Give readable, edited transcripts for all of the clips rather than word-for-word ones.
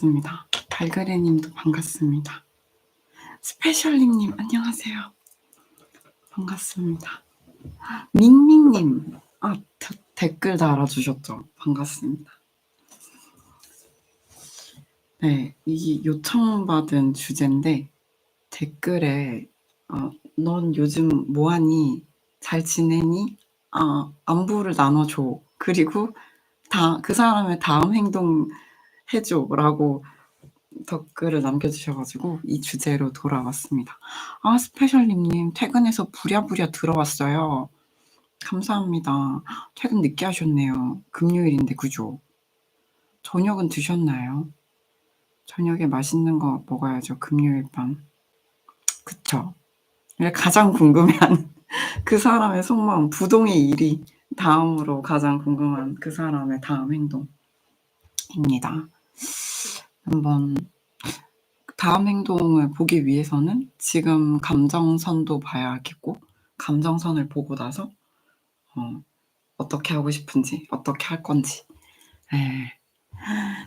반갑습니다. 발그레님도 반갑습니다. 스페셜님님 안녕하세요. 반갑습니다. 밍밍님 댓글 달아주셨죠? 반갑습니다. 네, 이 요청받은 주제인데 댓글에 넌 요즘 뭐하니? 잘 지내니? 안부를 나눠줘. 그리고 그 사람의 다음 행동 해줘라고 댓글을 남겨주셔가지고 이 주제로 돌아왔습니다. 스페셜님님 퇴근해서 부랴부랴 들어왔어요. 감사합니다. 퇴근 늦게 하셨네요. 금요일인데 그죠? 저녁은 드셨나요? 저녁에 맛있는 거 먹어야죠. 금요일 밤. 그쵸? 가장 궁금해하는 그 사람의 속마음, 부동의 1위 다음으로 가장 궁금한 그 사람의 다음 행동입니다. 한번 다음 행동을 보기 위해서는 지금 감정선도 봐야겠고 감정선을 보고 나서 어떻게 하고 싶은지 어떻게 할 건지.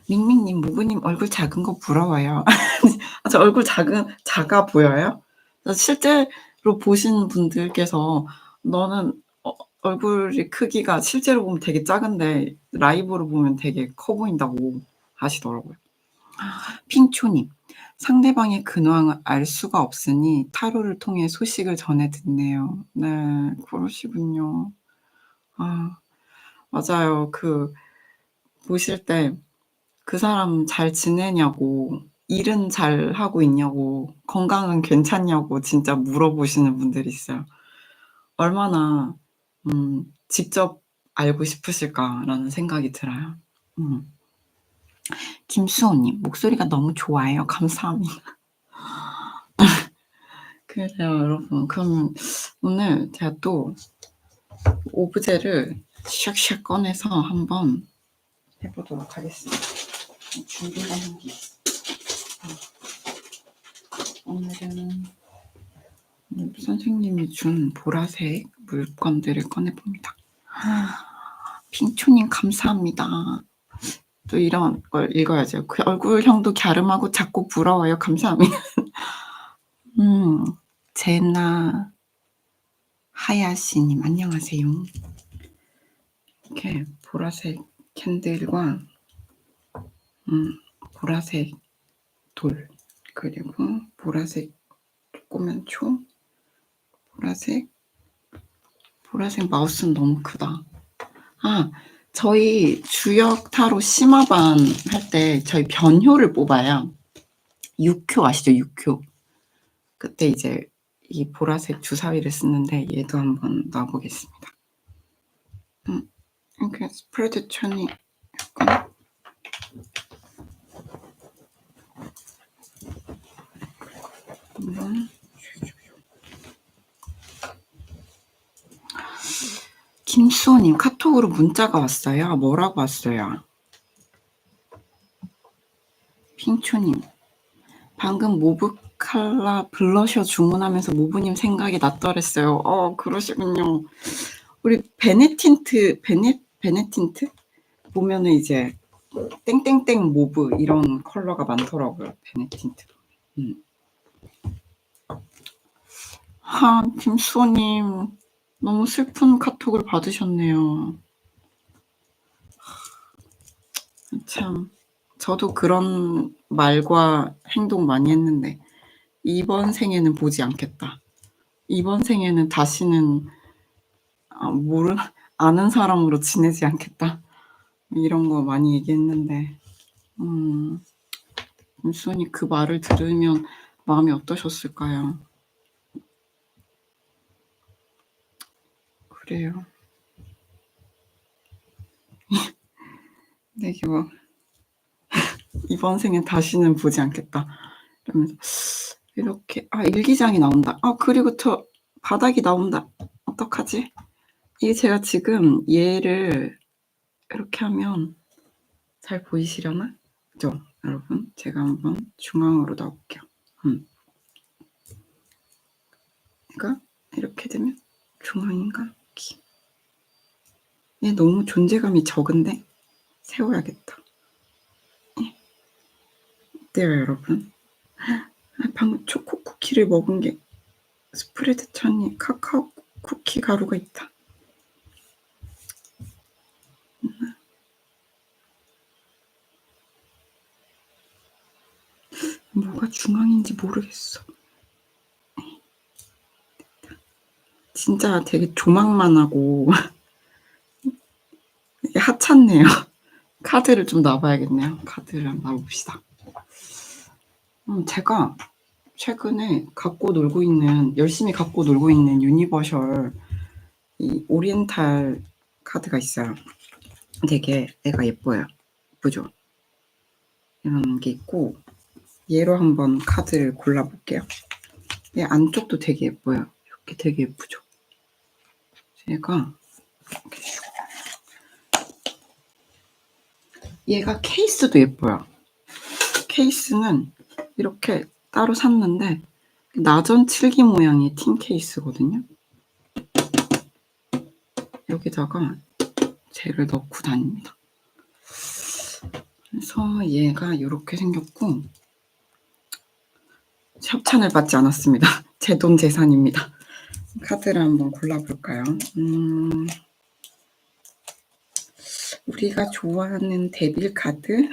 밍밍님 무브님 얼굴 작은 거 부러워요. 저 얼굴 작아 보여요? 실제로 보신 분들께서 너는 얼굴이 크기가 실제로 보면 되게 작은데 라이브로 보면 되게 커 보인다고 하시더라고요. 핑초님 상대방의 근황을 알 수가 없으니 타로를 통해 소식을 전해 듣네요. 네, 그러시군요. 맞아요. 보실 때 그 사람 잘 지내냐고, 일은 잘하고 있냐고, 건강은 괜찮냐고 진짜 물어보시는 분들이 있어요. 얼마나 직접 알고 싶으실까라는 생각이 들어요. 김수호님 목소리가 너무 좋아요. 감사합니다. 그래요 여러분. 그러면 오늘 제가 또 오브제를 샥샥 꺼내서 한번 해보도록 하겠습니다. 준비한 게 있어요. 오늘은 선생님이 준 보라색 물건들을 꺼내봅니다. 핑초님 감사합니다. 또 이런 걸 읽어야죠. 그 얼굴형도 갸름하고 작고 부러워요. 감사합니다. 제나 하야시님 안녕하세요. 이렇게 보라색 캔들과 보라색 돌 그리고 보라색 조그만 초 보라색 마우스는 너무 크다. 저희 주역 타로 심화반 할 때 저희 변효를 뽑아요. 6효 아시죠? 6효. 그때 이제 이 보라색 주사위를 쓰는데 얘도 한번 놔보겠습니다. 이렇게 스프레드 천이 약간 한번 김수호님 카톡으로 문자가 왔어요. 뭐라고 왔어요? 핑초님 방금 모브칼라 블러셔 주문하면서 모브님 생각이 났더랬어요. 그러시군요. 우리 베네틴트 보면은 이제 땡땡땡 모브 이런 컬러가 많더라고요. 베네틴트. 김수호님 너무 슬픈 카톡을 받으셨네요. 참 저도 그런 말과 행동 많이 했는데 이번 생에는 보지 않겠다. 이번 생에는 다시는 아는 사람으로 지내지 않겠다. 이런 거 많이 얘기했는데 김수호님 그 말을 들으면 마음이 어떠셨을까요? 그래요. 네, 이번 생엔 다시는 보지 않겠다. 이러면서 이렇게 일기장이 나온다. 그리고 저 바닥이 나온다. 어떡하지? 이게 제가 지금 얘를 이렇게 하면 잘 보이시려나? 그죠? 여러분 제가 한번 중앙으로 놔볼게요. 그러니까 이렇게 되면 중앙인가? 얘 너무 존재감이 적은데 세워야겠다. 어때요, 여러분? 방금 초코 쿠키를 먹은 게 스프레드 찬이 카카오 쿠키 가루가 있다. 뭐가 중앙인지 모르겠어. 진짜 되게 조망만 하고 하찮네요. 카드를 좀 놔봐야겠네요. 카드를 한번 놔봅시다. 제가 최근에 열심히 갖고 놀고 있는 유니버셜 이 오리엔탈 카드가 있어요. 되게 애가 예뻐요. 예쁘죠? 이런 게 있고, 얘로 한번 카드를 골라볼게요. 얘 안쪽도 되게 예뻐요. 이렇게 되게 예쁘죠? 얘가 케이스도 예뻐요. 케이스는 이렇게 따로 샀는데 나전 칠기 모양의 틴 케이스거든요. 여기다가 젤을 넣고 다닙니다. 그래서 얘가 이렇게 생겼고, 협찬을 받지 않았습니다. 제 돈 재산입니다. 카드를 한번 골라볼까요? 우리가 좋아하는 데빌 카드.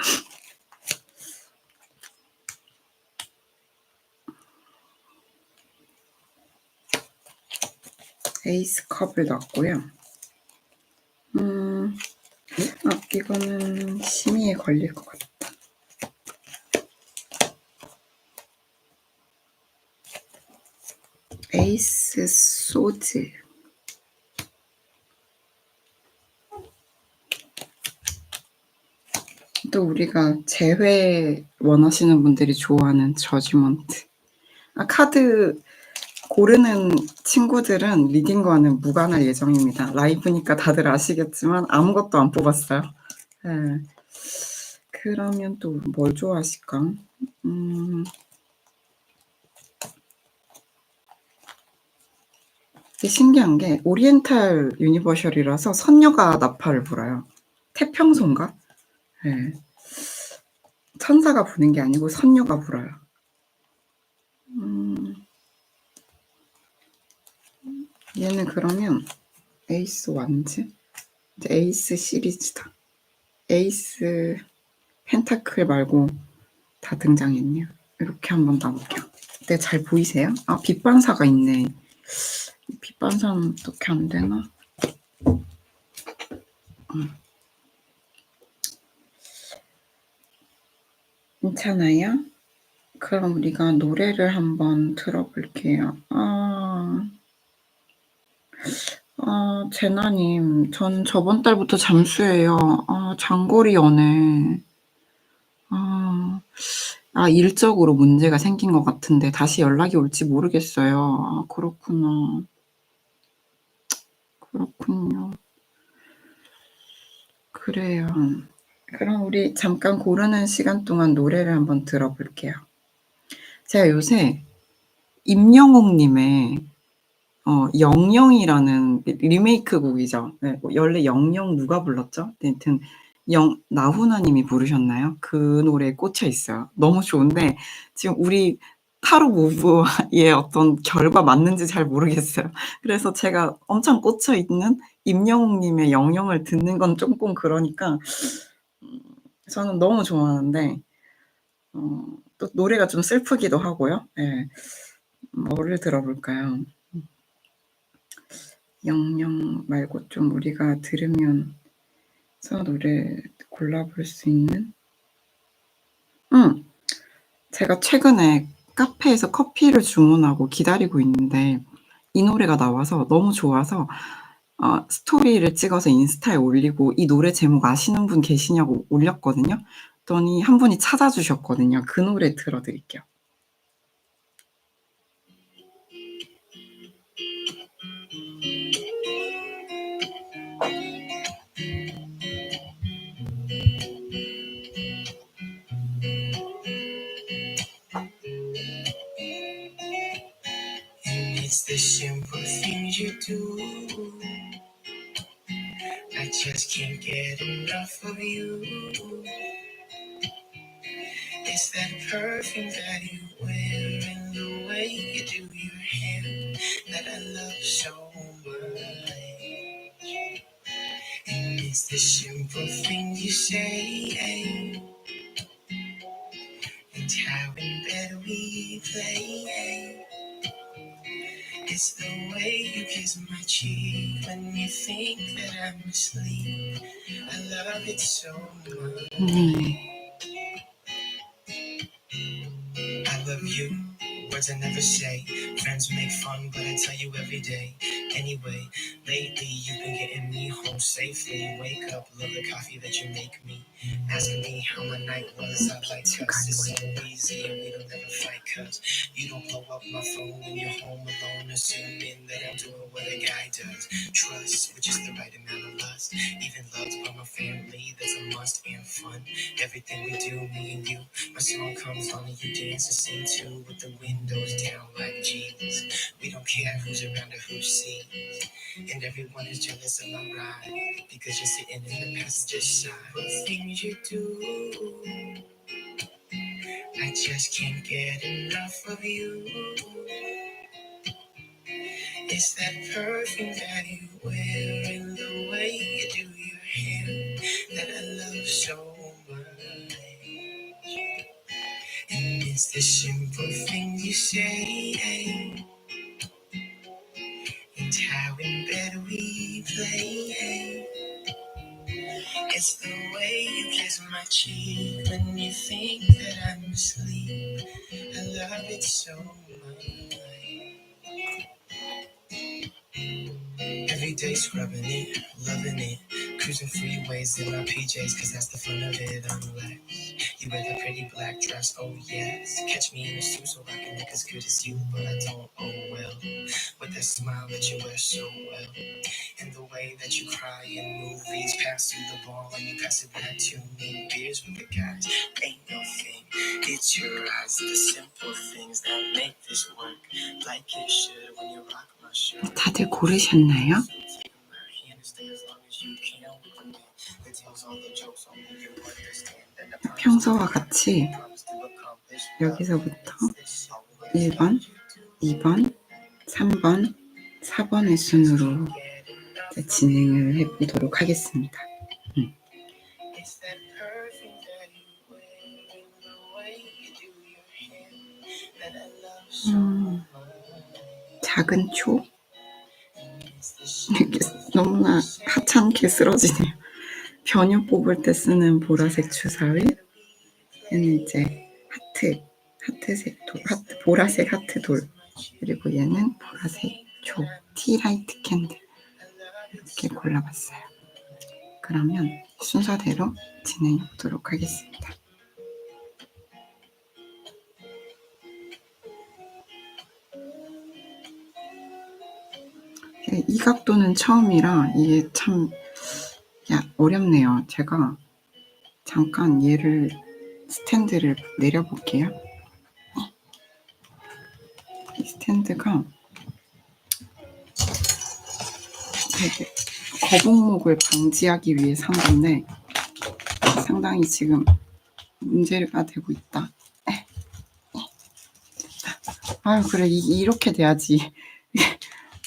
에이스 컵을 넣었고요. 이거는 심의에 걸릴 것 같다. 에이스 소드. 또 우리가 재회 원하시는 분들이 좋아하는 저지먼트. 카드 고르는 친구들은 리딩과는 무관할 예정입니다. 라이브니까 다들 아시겠지만 아무것도 안 뽑았어요. 네. 그러면 또 뭘 좋아하실까? 신기한 게 오리엔탈 유니버셜이라서 선녀가 나팔을 불어요. 태평소인가? 네. 천사가 부는 게 아니고 선녀가 불어요. 얘는 그러면 에이스 완즈? 이제 에이스 시리즈다. 에이스 펜타클 말고 다 등장했네요. 이렇게 한번 놔볼게요. 네, 잘 보이세요? 빛 반사가 있네. 빛 반사는 어떻게 안 되나? 괜찮아요? 그럼 우리가 노래를 한번 들어볼게요. 제나님, 전 저번 달부터 잠수해요. 장거리 연애. 일적으로 문제가 생긴 것 같은데 다시 연락이 올지 모르겠어요. 그렇구나. 그렇군요. 그래요. 그럼 우리 잠깐 고르는 시간 동안 노래를 한번 들어볼게요. 제가 요새 임영웅님의 영영이라는 리메이크 곡이죠. 네, 원래 영영 누가 불렀죠? 하여튼 나훈아님이 부르셨나요? 그 노래에 꽂혀 있어요. 너무 좋은데 지금 우리 타로 무브의 어떤 결과 맞는지 잘 모르겠어요. 그래서 제가 엄청 꽂혀 있는 임영웅님의 영영을 듣는 건 조금 그러니까 저는 너무 좋아하는데 또 노래가 좀 슬프기도 하고요. 네. 뭐를 들어볼까요? 영영 말고 좀 우리가 들으면서 노래 골라볼 수 있는? 제가 최근에 카페에서 커피를 주문하고 기다리고 있는데 이 노래가 나와서 너무 좋아서 스토리를 찍어서 인스타에 올리고 이 노래 제목 아시는 분 계시냐고 올렸거든요. 그랬더니 한 분이 찾아주셨거든요. 그 노래 들어드릴게요. It's the simple things you do. I just can't get enough of you. It's that perfume that you wear and the way you do your hair that I love so much. And it's the simple things you say and how in bed we play. It's the way you kiss my cheek when you think that I'm asleep. I love it so much. I love you. Words I never say. Friends make fun, but I tell you every day. Anyway, lately you've been getting me home safely. Wake up, love the coffee that you make me. Asking me how my night was. I like us. It's so easy and we don't ever fight. Cause you don't blow up my phone when you're home alone. Assuming that I'm doing what a guy does. Trust, which is the right amount of lust. Even loved by my family, that's a must and fun. Everything we do, me and you. My song comes on and you dance and sing too with the windows down like Jesus. We don't care who's around or who sees. And everyone is jealous of my ride because you're sitting in the passenger side. The things you do, I just can't get enough of you. It's that perfume that you wear and the way you do your hair that I love so much. And it's the simple things you say and how in bed we play. It's the way you kiss my cheek when you think that I'm asleep. I love it so much. Every day scrubbing it, loving it. Cruising freeways in my PJs, cause that's the fun of it, unless you wear the pretty black dress, oh yes. Catch me in a suit so I can look as good as you, but I don't, oh well. With that smile that you wear so well. And the way that you cry in movies, pass you the ball and you pass it back to me. Beers with the guys, ain't no thing. It's your eyes, the simple things that make this work. Like it should when you rock my shirt. 다들 고르셨나요? 평소와 같이 여기서부터 1번, 2번, 3번, 4번의 순으로 진행을 해보도록 하겠습니다. 작은 초? 이게 너무나 하찮게 쓰러지네요. 변효 뽑을 때 쓰는 보라색 주사위. 얘는 이제 하트색 돌, 보라색 하트 돌. 그리고 얘는 보라색 초, 티라이트 캔들. 이렇게 골라봤어요. 그러면 순서대로 진행해 보도록 하겠습니다. 이 각도는 처음이라 이게 참 어렵네요. 제가 잠깐 얘를 스탠드를 내려볼게요. 이 스탠드가 되게 거북목을 방지하기 위해 산 건데 상당히 지금 문제가 되고 있다. 아유 그래 이렇게 돼야지.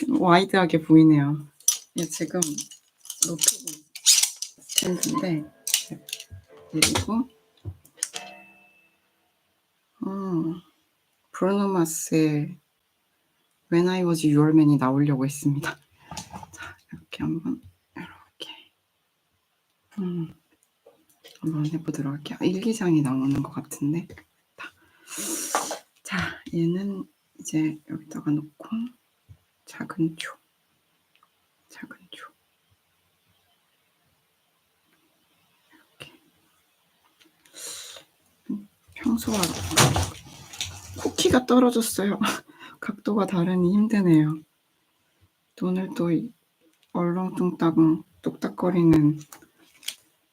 와이드하게 보이네요. 이게 지금 노트북 스탠드인데 그리고 브루노 마스의 When I Was Your Man이 나오려고 했습니다. 자 이렇게 한번 이렇게 한번 해보도록 할게요. 일기장이 나오는 것 같은데 자 얘는 이제 여기다가 놓고 작은 초 이렇게 평소와 쿠키가 떨어졌어요. 각도가 다르니 힘드네요. 오늘 또 얼렁뚱땅 뚝딱거리는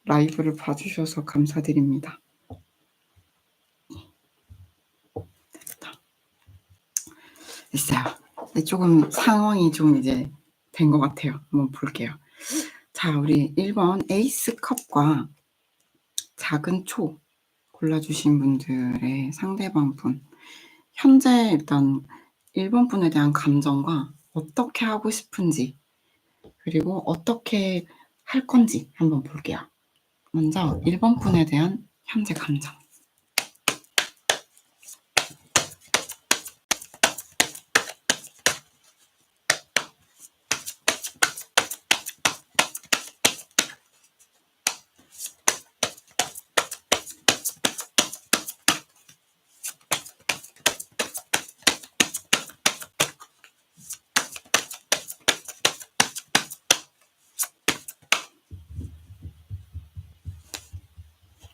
라이브를 봐주셔서 감사드립니다. 됐어요. 조금 상황이 좀 이제 된 것 같아요. 한번 볼게요. 자, 우리 1번 에이스 컵과 작은 초 골라주신 분들의 상대방 분, 현재 일단 1번 분에 대한 감정과 어떻게 하고 싶은지, 그리고 어떻게 할 건지 한번 볼게요. 먼저 1번 분에 대한 현재 감정.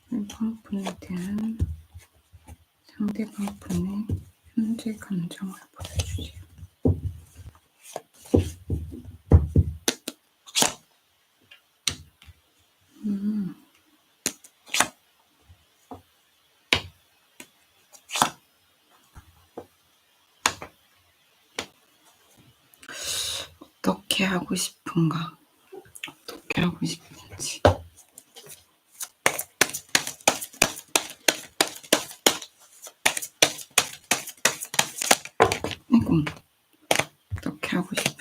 일본 분에 대한 상대방 분의 현재 감정을 보여주세요. 어떻게 하고 싶은가? 어떻게 하고 싶은지. 아이고, 어떻게 하고 싶은지.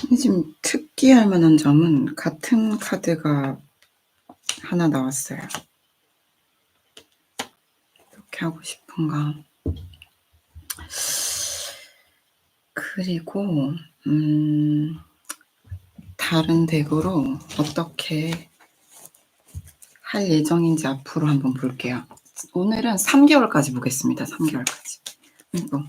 근데 지금 특기할 만한 점은 같은 카드가 하나 나왔어요. 어떻게 하고 싶은가. 그리고 다른 덱으로 어떻게 할 예정인지 앞으로 한번 볼게요. 오늘은 3개월까지 보겠습니다. 3개월까지. 이거.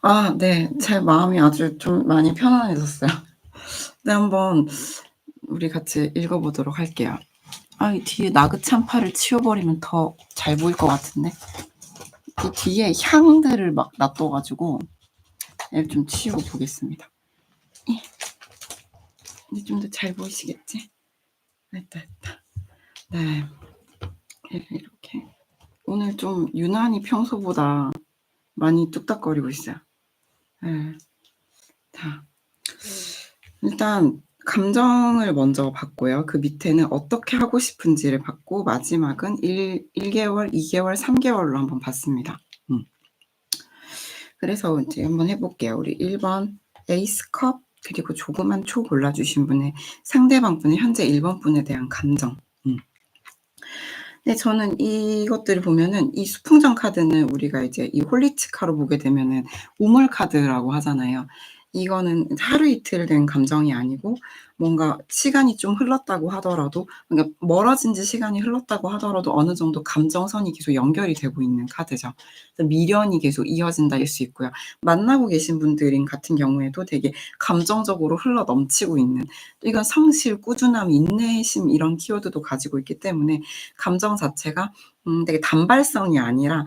와. 네. 제 마음이 아주 좀 많이 편안해졌어요. 네, 한번 우리 같이 읽어보도록 할게요. 이 뒤에 나그찬 팔을 치워버리면 더 잘 보일 것 같은데. 이 뒤에 향들을 막 놔둬가지고 얘를 좀 치우고 보겠습니다. 이제 좀 더 잘 보이시겠지? 됐다. 네. 이렇게. 오늘 좀 유난히 평소보다 많이 뚝딱거리고 있어요. 네. 자, 일단 감정을 먼저 봤고요. 그 밑에는 어떻게 하고 싶은지를 봤고, 마지막은 1개월, 2개월, 3개월로 한번 봤습니다. 그래서 이제 한번 해볼게요. 우리 1번 에이스 컵, 그리고 조그만 초 골라주신 분의 상대방 분의 현재 1번 분에 대한 감정. 근데 저는 이것들을 보면은 이 수풍전 카드는 우리가 이제 이 홀리츠카로 보게 되면은 우물 카드라고 하잖아요. 이거는 하루 이틀 된 감정이 아니고 뭔가 시간이 좀 흘렀다고 하더라도, 그러니까 멀어진 지 시간이 흘렀다고 하더라도 어느 정도 감정선이 계속 연결이 되고 있는 카드죠. 그래서 미련이 계속 이어진다일 수 있고요. 만나고 계신 분들 같은 경우에도 되게 감정적으로 흘러 넘치고 있는, 이건 성실, 꾸준함, 인내심 이런 키워드도 가지고 있기 때문에 감정 자체가 되게 단발성이 아니라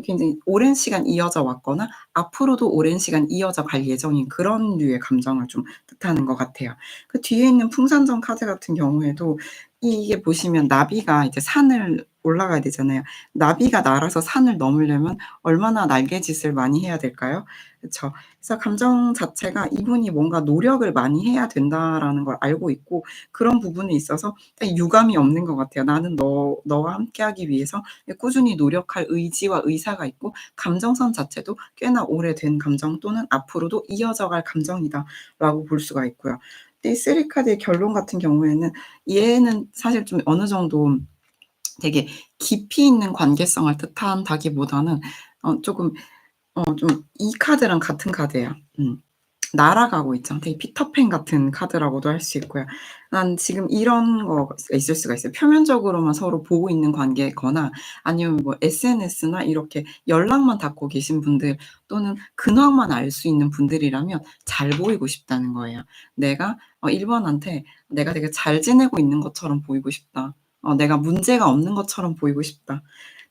굉장히 오랜 시간 이어져 왔거나 앞으로도 오랜 시간 이어져 갈 예정인 그런 류의 감정을 좀 뜻하는 것 같아요. 그 뒤에 있는 풍선전 카드 같은 경우에도 이게 보시면 나비가 이제 산을 올라가야 되잖아요. 나비가 날아서 산을 넘으려면 얼마나 날개짓을 많이 해야 될까요? 그쵸. 그래서 감정 자체가 이분이 뭔가 노력을 많이 해야 된다라는 걸 알고 있고, 그런 부분에 있어서 유감이 없는 것 같아요. 나는 너와 함께하기 위해서 꾸준히 노력할 의지와 의사가 있고, 감정선 자체도 꽤나 오래된 감정 또는 앞으로도 이어져 갈 감정이다라고 볼 수가 있고요. 이 3 카드의 결론 같은 경우에는 얘는 사실 좀 어느 정도 되게 깊이 있는 관계성을 뜻한다기보다는 쪼금 좀 이 카드랑 같은 카드예요. 날아가고 있죠. 되게 피터팬 같은 카드라고도 할 수 있고요. 난 지금 이런 거가 있을 수가 있어요. 표면적으로만 서로 보고 있는 관계거나 아니면 뭐 SNS나 이렇게 연락만 닿고 계신 분들 또는 근황만 알 수 있는 분들이라면 잘 보이고 싶다는 거예요. 내가 1 번한테 내가 되게 잘 지내고 있는 것처럼 보이고 싶다. 내가 문제가 없는 것처럼 보이고 싶다.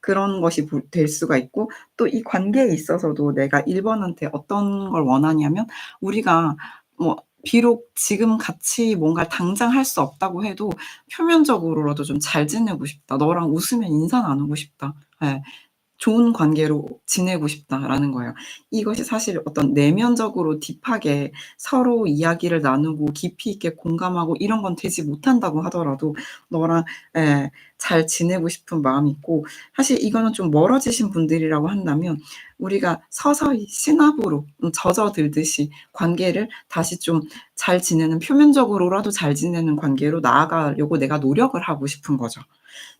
그런 것이 될 수가 있고 또 이 관계에 있어서도 내가 1 번한테 어떤 걸 원하냐면 우리가 뭐 비록 지금 같이 뭔가를 당장 할 수 없다고 해도 표면적으로라도 좀 잘 지내고 싶다. 너랑 웃으며 인사 나누고 싶다. 예. 좋은 관계로 지내고 싶다라는 거예요. 이것이 사실 어떤 내면적으로 딥하게 서로 이야기를 나누고 깊이 있게 공감하고 이런 건 되지 못한다고 하더라도 너랑 예 잘 지내고 싶은 마음이 있고 사실 이거는 좀 멀어지신 분들이라고 한다면 우리가 서서히 시나브로 젖어들듯이 관계를 다시 좀 잘 지내는 표면적으로라도 잘 지내는 관계로 나아가려고 내가 노력을 하고 싶은 거죠.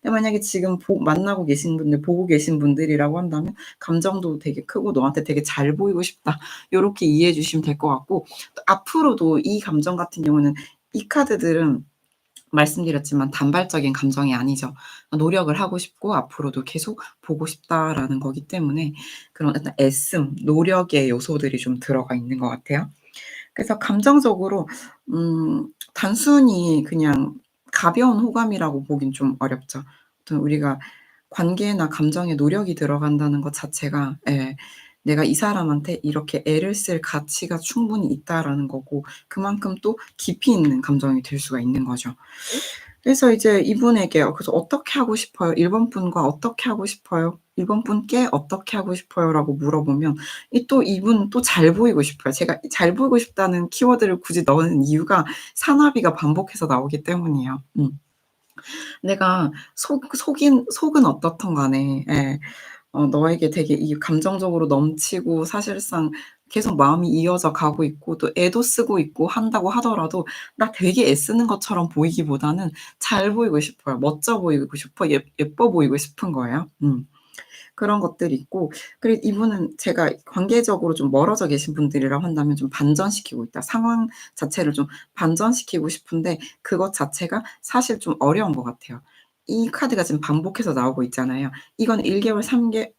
근데 만약에 지금 만나고 계신 분들 보고 계신 분들이라고 한다면 감정도 되게 크고 '너한테 되게 잘 보이고 싶다.' 요렇게 이해해 주시면 될 것 같고 또 앞으로도 이 감정 같은 경우는 이 카드들은 말씀드렸지만 단발적인 감정이 아니죠. 노력을 하고 싶고 앞으로도 계속 보고 싶다라는 거기 때문에 그런 어떤 애씀, 노력의 요소들이 좀 들어가 있는 것 같아요. 그래서 감정적으로 단순히 그냥 가벼운 호감이라고 보긴 좀 어렵죠. 아무튼 우리가 관계나 감정에 노력이 들어간다는 것 자체가 예 내가 이 사람한테 이렇게 애를 쓸 가치가 충분히 있다라는 거고 그만큼 또 깊이 있는 감정이 될 수가 있는 거죠. 그래서 이제 이분에게 그래서 "어떻게 하고 싶어요? 1 번 분과 어떻게 하고 싶어요? 1번 분께 어떻게 하고 싶어요?"라고 물어보면 이분 또 잘 보이고 싶어요. 제가 잘 보이고 싶다는 키워드를 굳이 넣은 이유가 사나비가 반복해서 나오기 때문이에요. 내가 속은 어떻든 간에 예 너에게 되게 이 감정적으로 넘치고 사실상 계속 마음이 이어져 가고 있고 또 애도 쓰고 있고 한다고 하더라도 나 되게 애쓰는 것처럼 보이기보다는 잘 보이고 싶어요. 멋져 보이고 싶어 예뻐 보이고 싶은 거예요. 그런 것들이 있고 그리고 이분은 제가 관계적으로 좀 멀어져 계신 분들이라고 한다면 좀 반전시키고 있다. 상황 자체를 좀 반전시키고 싶은데 그것 자체가 사실 좀 어려운 것 같아요. 이 카드가 지금 반복해서 나오고 있잖아요. 이건 1 개월,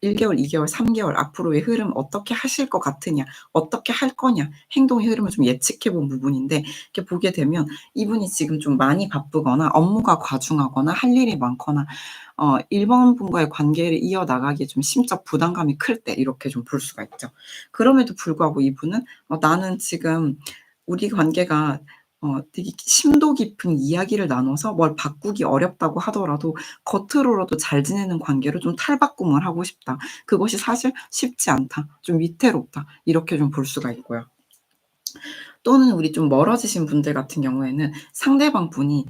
2 개월, 3 개월 앞으로의 흐름 어떻게 하실 것 같으냐, 어떻게 할 거냐, 행동의 흐름을 좀 예측해 본 부분인데 이렇게 보게 되면 이분이 지금 좀 많이 바쁘거나 업무가 과중하거나 할 일이 많거나 1 번 분과의 관계를 이어나가기에 좀 심적 부담감이 클 때 이렇게 좀 볼 수가 있죠. 그럼에도 불구하고 이분은 나는 지금 우리 관계가 되게 심도 깊은 이야기를 나눠서 뭘 바꾸기 어렵다고 하더라도 겉으로라도 잘 지내는 관계로 좀 탈바꿈을 하고 싶다. 그것이 사실 쉽지 않다. 좀 위태롭다. 이렇게 좀 볼 수가 있고요. 또는 우리 좀 멀어지신 분들 같은 경우에는 상대방 분이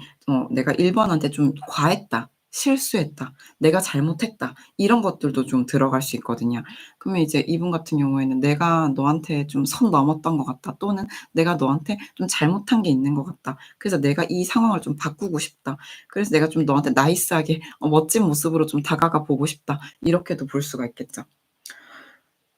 '내가 1 번한테 좀 과했다. 실수했다. 내가 잘못했다.' 이런 것들도 좀 들어갈 수 있거든요. 그러면 이제 이분 같은 경우에는 '내가 너한테 좀 선 넘었던 것 같다.' 또는 '내가 너한테 좀 잘못한 게 있는 것 같다. 그래서 내가 이 상황을 좀 바꾸고 싶다. 그래서 내가 좀 너한테 나이스하게 멋진 모습으로 좀 다가가 보고 싶다.' 이렇게도 볼 수가 있겠죠.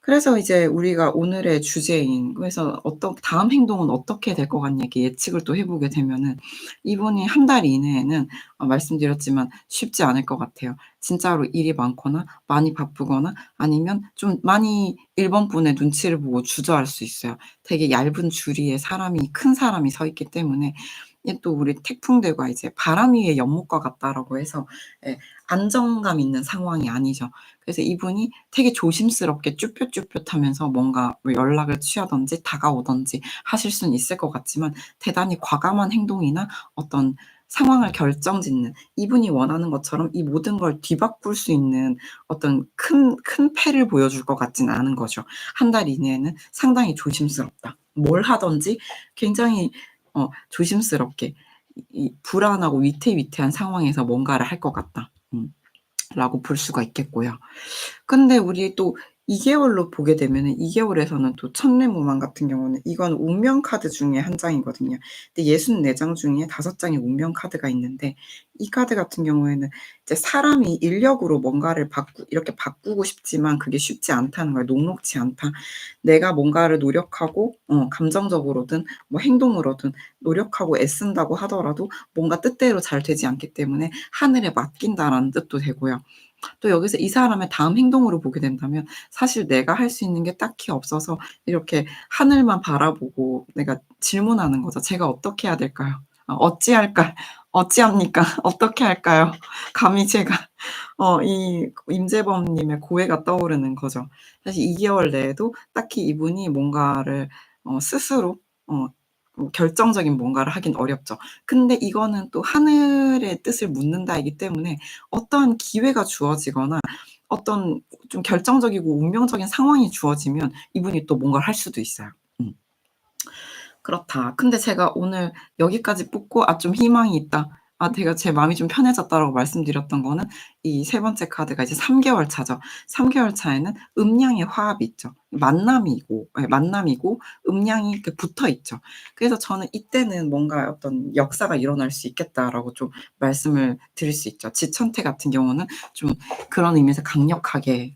그래서 이제 우리가 오늘의 주제인 그래서 다음 행동은 어떻게 될 것 같냐 이렇게 예측을 또 해 보게 되면은 이분이 한 달 이내에는 말씀드렸지만 쉽지 않을 것 같아요. 진짜로 일이 많거나 많이 바쁘거나 아니면 좀 많이 1 번 분의 눈치를 보고 주저할 수 있어요. 되게 얇은 주리에 큰 사람이 서 있기 때문에 이게 또 우리 태풍들과 이제 "바람 위에 연못과 같다."라고 해서 예 안정감 있는 상황이 아니죠. 그래서 이분이 되게 조심스럽게 쭈뼛쭈뼛하면서 뭔가 뭐 연락을 취하든지 다가오든지 하실 수는 있을 것 같지만 대단히 과감한 행동이나 어떤 상황을 결정짓는 이분이 원하는 것처럼 이 모든 걸 뒤바꿀 수 있는 어떤 큰 패를 보여줄 것 같지는 않은 거죠. 한 달 이내에는 상당히 조심스럽다. 뭘 하든지 굉장히 조심스럽게 이 불안하고 위태위태한 상황에서 뭔가를 할 것 같다. 라고 볼 수가 있겠고요. 근데 우리 또 2개월로 보게 되면은 2개월에서는 또 천례무망 같은 경우는 이건 운명 카드 중에 한 장이거든요. 근데 64장 중에 5장이 운명 카드가 있는데 이 카드 같은 경우에는 이제 사람이 인력으로 뭔가를 이렇게 바꾸고 싶지만 그게 쉽지 않다는 거예요. 녹록지 않다. 내가 뭔가를 노력하고 감정적으로든 뭐 행동으로든 노력하고 애쓴다고 하더라도 뭔가 뜻대로 잘 되지 않기 때문에 하늘에 맡긴다라는 뜻도 되고요. 또 여기서 이 사람의 다음 행동으로 보게 된다면 사실 내가 할 수 있는 게 딱히 없어서 이렇게 하늘만 바라보고 내가 질문하는 거죠. "제가 어떻게 해야 될까요? 어찌합니까? 어떻게 할까요?" 감히 제가 이 임재범 님의 고해가 떠오르는 거죠. 사실 2개월 내에도 딱히 이분이 뭔가를 스스로 어 결정적인 뭔가를 하긴 어렵죠. 근데 이거는 또 하늘의 뜻을 묻는다이기 때문에 어떠한 기회가 주어지거나 어떤 좀 결정적이고 운명적인 상황이 주어지면 이분이 또 뭔가를 할 수도 있어요. 그렇다. 근데 제가 오늘 여기까지 뽑고 '아 좀 희망이 있다. 아 내가 제 마음이 좀 편해졌다.'라고 말씀드렸던 거는 이 세 번째 카드가 이제 3개월 차죠. 3개월 차에는 음양의 화합이 있죠. 만남이고 음양이 이렇게 붙어 있죠. 그래서 저는 이때는 뭔가 어떤 '역사가 일어날 수 있겠다.'라고 좀 말씀을 드릴 수 있죠. 지천태 같은 경우는 좀 그런 의미에서 강력하게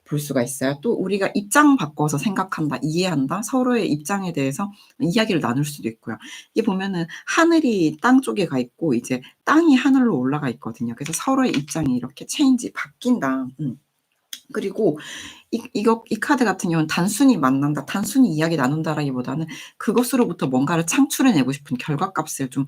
볼 수가 있어요. 또 우리가 입장 바꿔서 생각한다, 이해한다, 서로의 입장에 대해서 이야기를 나눌 수도 있고요. 이게 보면은 하늘이 땅 쪽에 가 있고 이제 땅이 하늘로 올라가 있거든요. 그래서 서로의 입장이 이렇게 바뀐다. 그리고 이 카드 같은 경우는 단순히 만난다, 단순히 이야기 나눈다라기보다는 그것으로부터 뭔가를 창출해 내고 싶은 결과값을 좀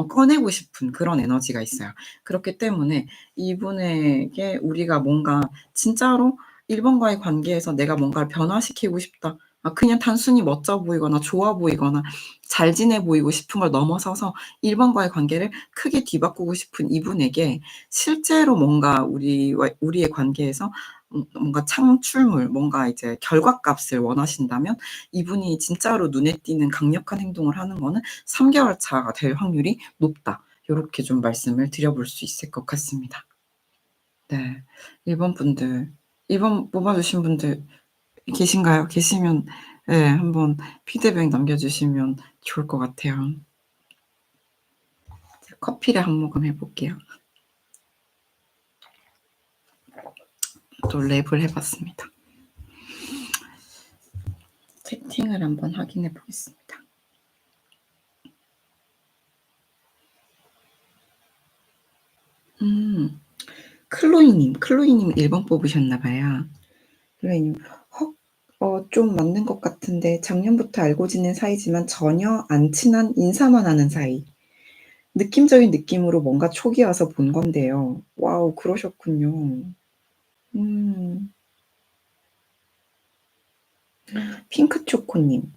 꺼내고 싶은 그런 에너지가 있어요. 그렇기 때문에 이분에게 우리가 뭔가 진짜로 1번과의 관계에서 내가 뭔가를 변화시키고 싶다. 그냥 단순히 멋져 보이거나 좋아 보이거나 잘 지내 보이고 싶은 걸 넘어서서 1번과의 관계를 크게 뒤바꾸고 싶은 이분에게 실제로 뭔가 우리의 관계에서 뭔가 창출물, 뭔가 이제 결과값을 원하신다면 이분이 진짜로 눈에 띄는 강력한 행동을 하는 거는 3개월 차가 될 확률이 높다. 요렇게 좀 말씀을 드려볼 수 있을 것 같습니다. 네. 1번 분들, 1번 뽑아주신 분들 계신가요? 계시면 예, 한번 피드백 남겨주시면 좋을 것 같아요. 커피를 한 모금 해볼게요. 또 랩을 해봤습니다. 채팅을 한번 확인해 보겠습니다. 클로이님 1번 뽑으셨나 봐요. 클로이님, 좀 맞는 것 같은데 작년부터 알고 지낸 사이지만 전혀 안 친한 인사만 하는 사이. 느낌적인 느낌으로 뭔가 촉이 와서 본 건데요. 와우, 그러셨군요. 음. 핑크초코님.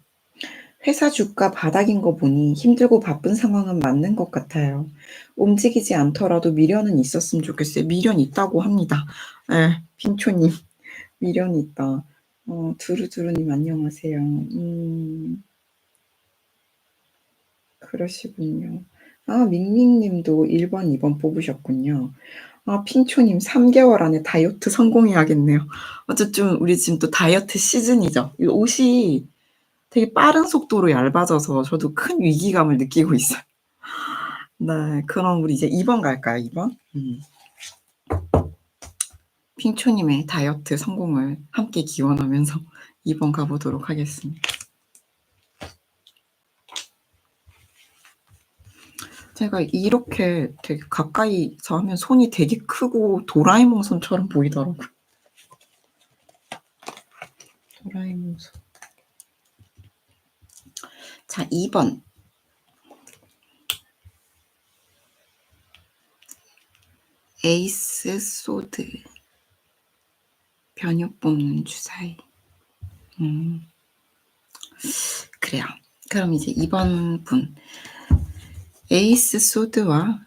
회사 주가 바닥인 거 보니 힘들고 바쁜 상황은 맞는 것 같아요. 움직이지 않더라도 미련은 있었으면 좋겠어요. 미련 있다고 합니다. 예, 핑초님. 미련이 있다. 두루두루님 안녕하세요. 그러시군요. 밍밍님도 1번, 2번 뽑으셨군요. 핑초님 3개월 안에 다이어트 성공해야겠네요. 어쨌든 우리 지금 또 다이어트 시즌이죠. 이 옷이 되게 빠른 속도로 얇아져서 저도 큰 위기감을 느끼고 있어요. 네, 그럼 우리 이제 2번 갈까요? 2번? 핑초님의 다이어트 성공을 함께 기원하면서 2번 가보도록 하겠습니다. 제가 이렇게 되게 가까이서 하면 손이 되게 크고 도라에몽 손처럼 보이더라고요. 도라에몽 손. 자, 2번. 에이스 소드. 변효 뽑는 주사위. 그래요. 그럼 이제 2번 분. 에이스 소드와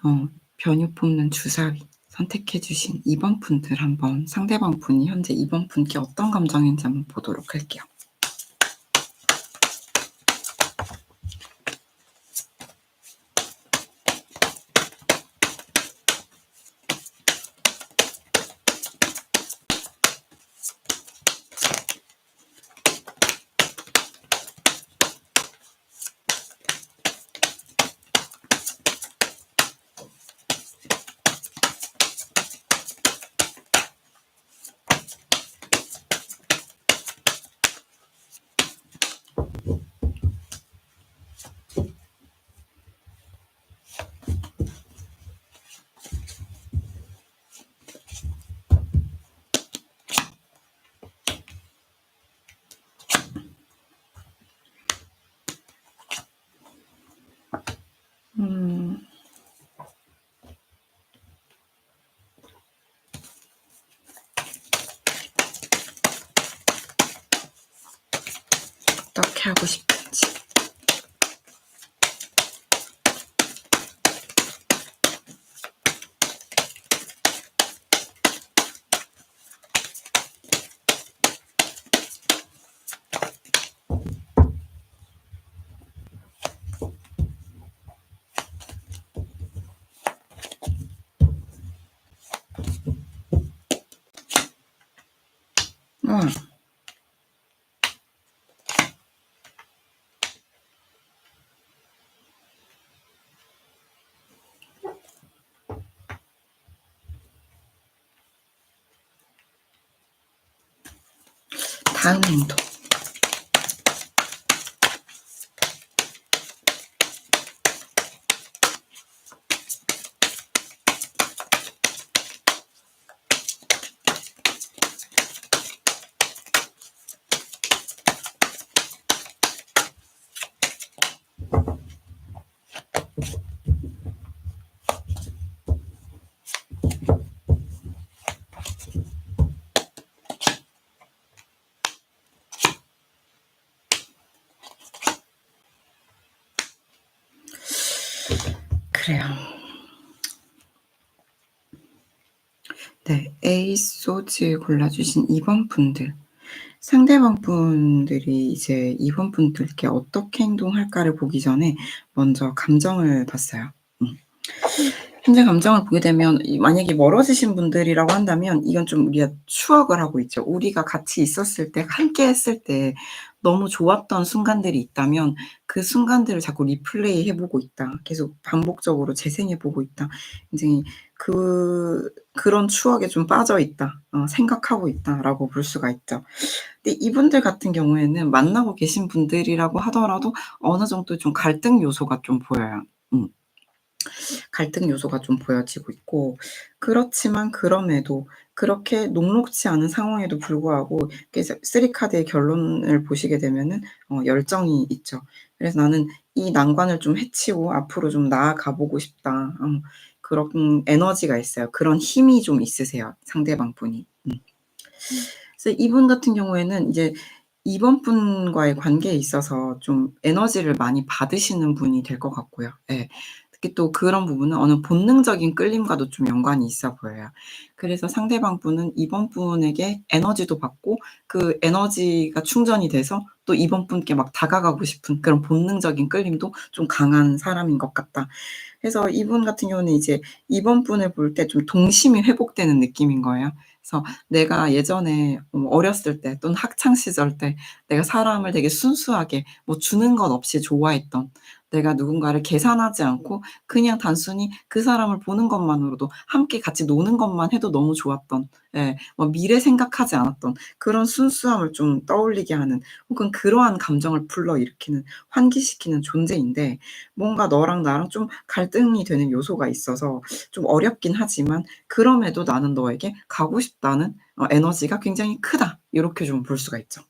변효 뽑는 주사위 선택해 주신 2번 분들 한번 상대방 분이 현재 2번 분께 어떤 감정인지 한번 보도록 할게요. 어떻게 하고 싶은지. 와. 다음 행동. 그래요. 네. A 소지 골라주신 2번 분들. 상대방 분들이 이제 2번 분들께 어떻게 행동할까를 보기 전에 먼저 감정을 봤어요. 현재 감정을 보게 되면 만약에 멀어지신 분들이라고 한다면 이건 좀 우리가 추억을 하고 있죠. 우리가 같이 있었을 때 함께 했을 때 너무 좋았던 순간들이 있다면 그 순간들을 자꾸 리플레이 해 보고 있다. 계속 반복적으로 재생해 보고 있다. 굉장히 그런 추억에 좀 빠져 있다. 생각하고 있다라고 볼 수가 있죠. 근데 이분들 같은 경우에는 만나고 계신 분들이라고 하더라도 어느 정도 좀 갈등 요소가 좀 보여요. 갈등 요소가 좀 보여지고 있고, 그렇지만 그럼에도 그렇게 녹록지 않은 상황에도 불구하고 이렇게 3 카드의 결론을 보시게 되면은 열정이 있죠. 그래서 '나는 이 난관을 좀 헤치고 앞으로 좀 나아가 보고 싶다.' 그런 에너지가 있어요. 그런 힘이 좀 있으세요, 상대방 분이. 그래서 이분 같은 경우에는 이제 이번 분과의 관계에 있어서 좀 에너지를 많이 받으시는 분이 될 것 같고요. 예. 특히 또 그런 부분은 어느 본능적인 끌림과도 좀 연관이 있어 보여요. 그래서 상대방 분은 이번 분에게 에너지도 받고 그 에너지가 충전이 돼서 또 이번 분께 막 다가가고 싶은 그런 본능적인 끌림도 좀 강한 사람인 것 같다. 그래서 이분 같은 경우는 이제 이번 분을 볼 때 좀 동심이 회복되는 느낌인 거예요. 그래서 내가 예전에 어렸을 때 또는 학창 시절 때 내가 사람을 되게 순수하게 뭐 주는 것 없이 좋아했던, 내가 누군가를 계산하지 않고 그냥 단순히 그 사람을 보는 것만으로도 함께 같이 노는 것만 해도 너무 좋았던, 예, 뭐 미래 생각하지 않았던 그런 순수함을 좀 떠올리게 하는, 혹은 그러한 감정을 불러일으키는, 환기시키는 존재인데, 뭔가 너랑 나랑 좀 갈등이 되는 요소가 있어서 좀 어렵긴 하지만 그럼에도 '나는 너에게 가고 싶다.'는 에너지가 굉장히 크다. 요렇게 좀 볼 수가 있죠.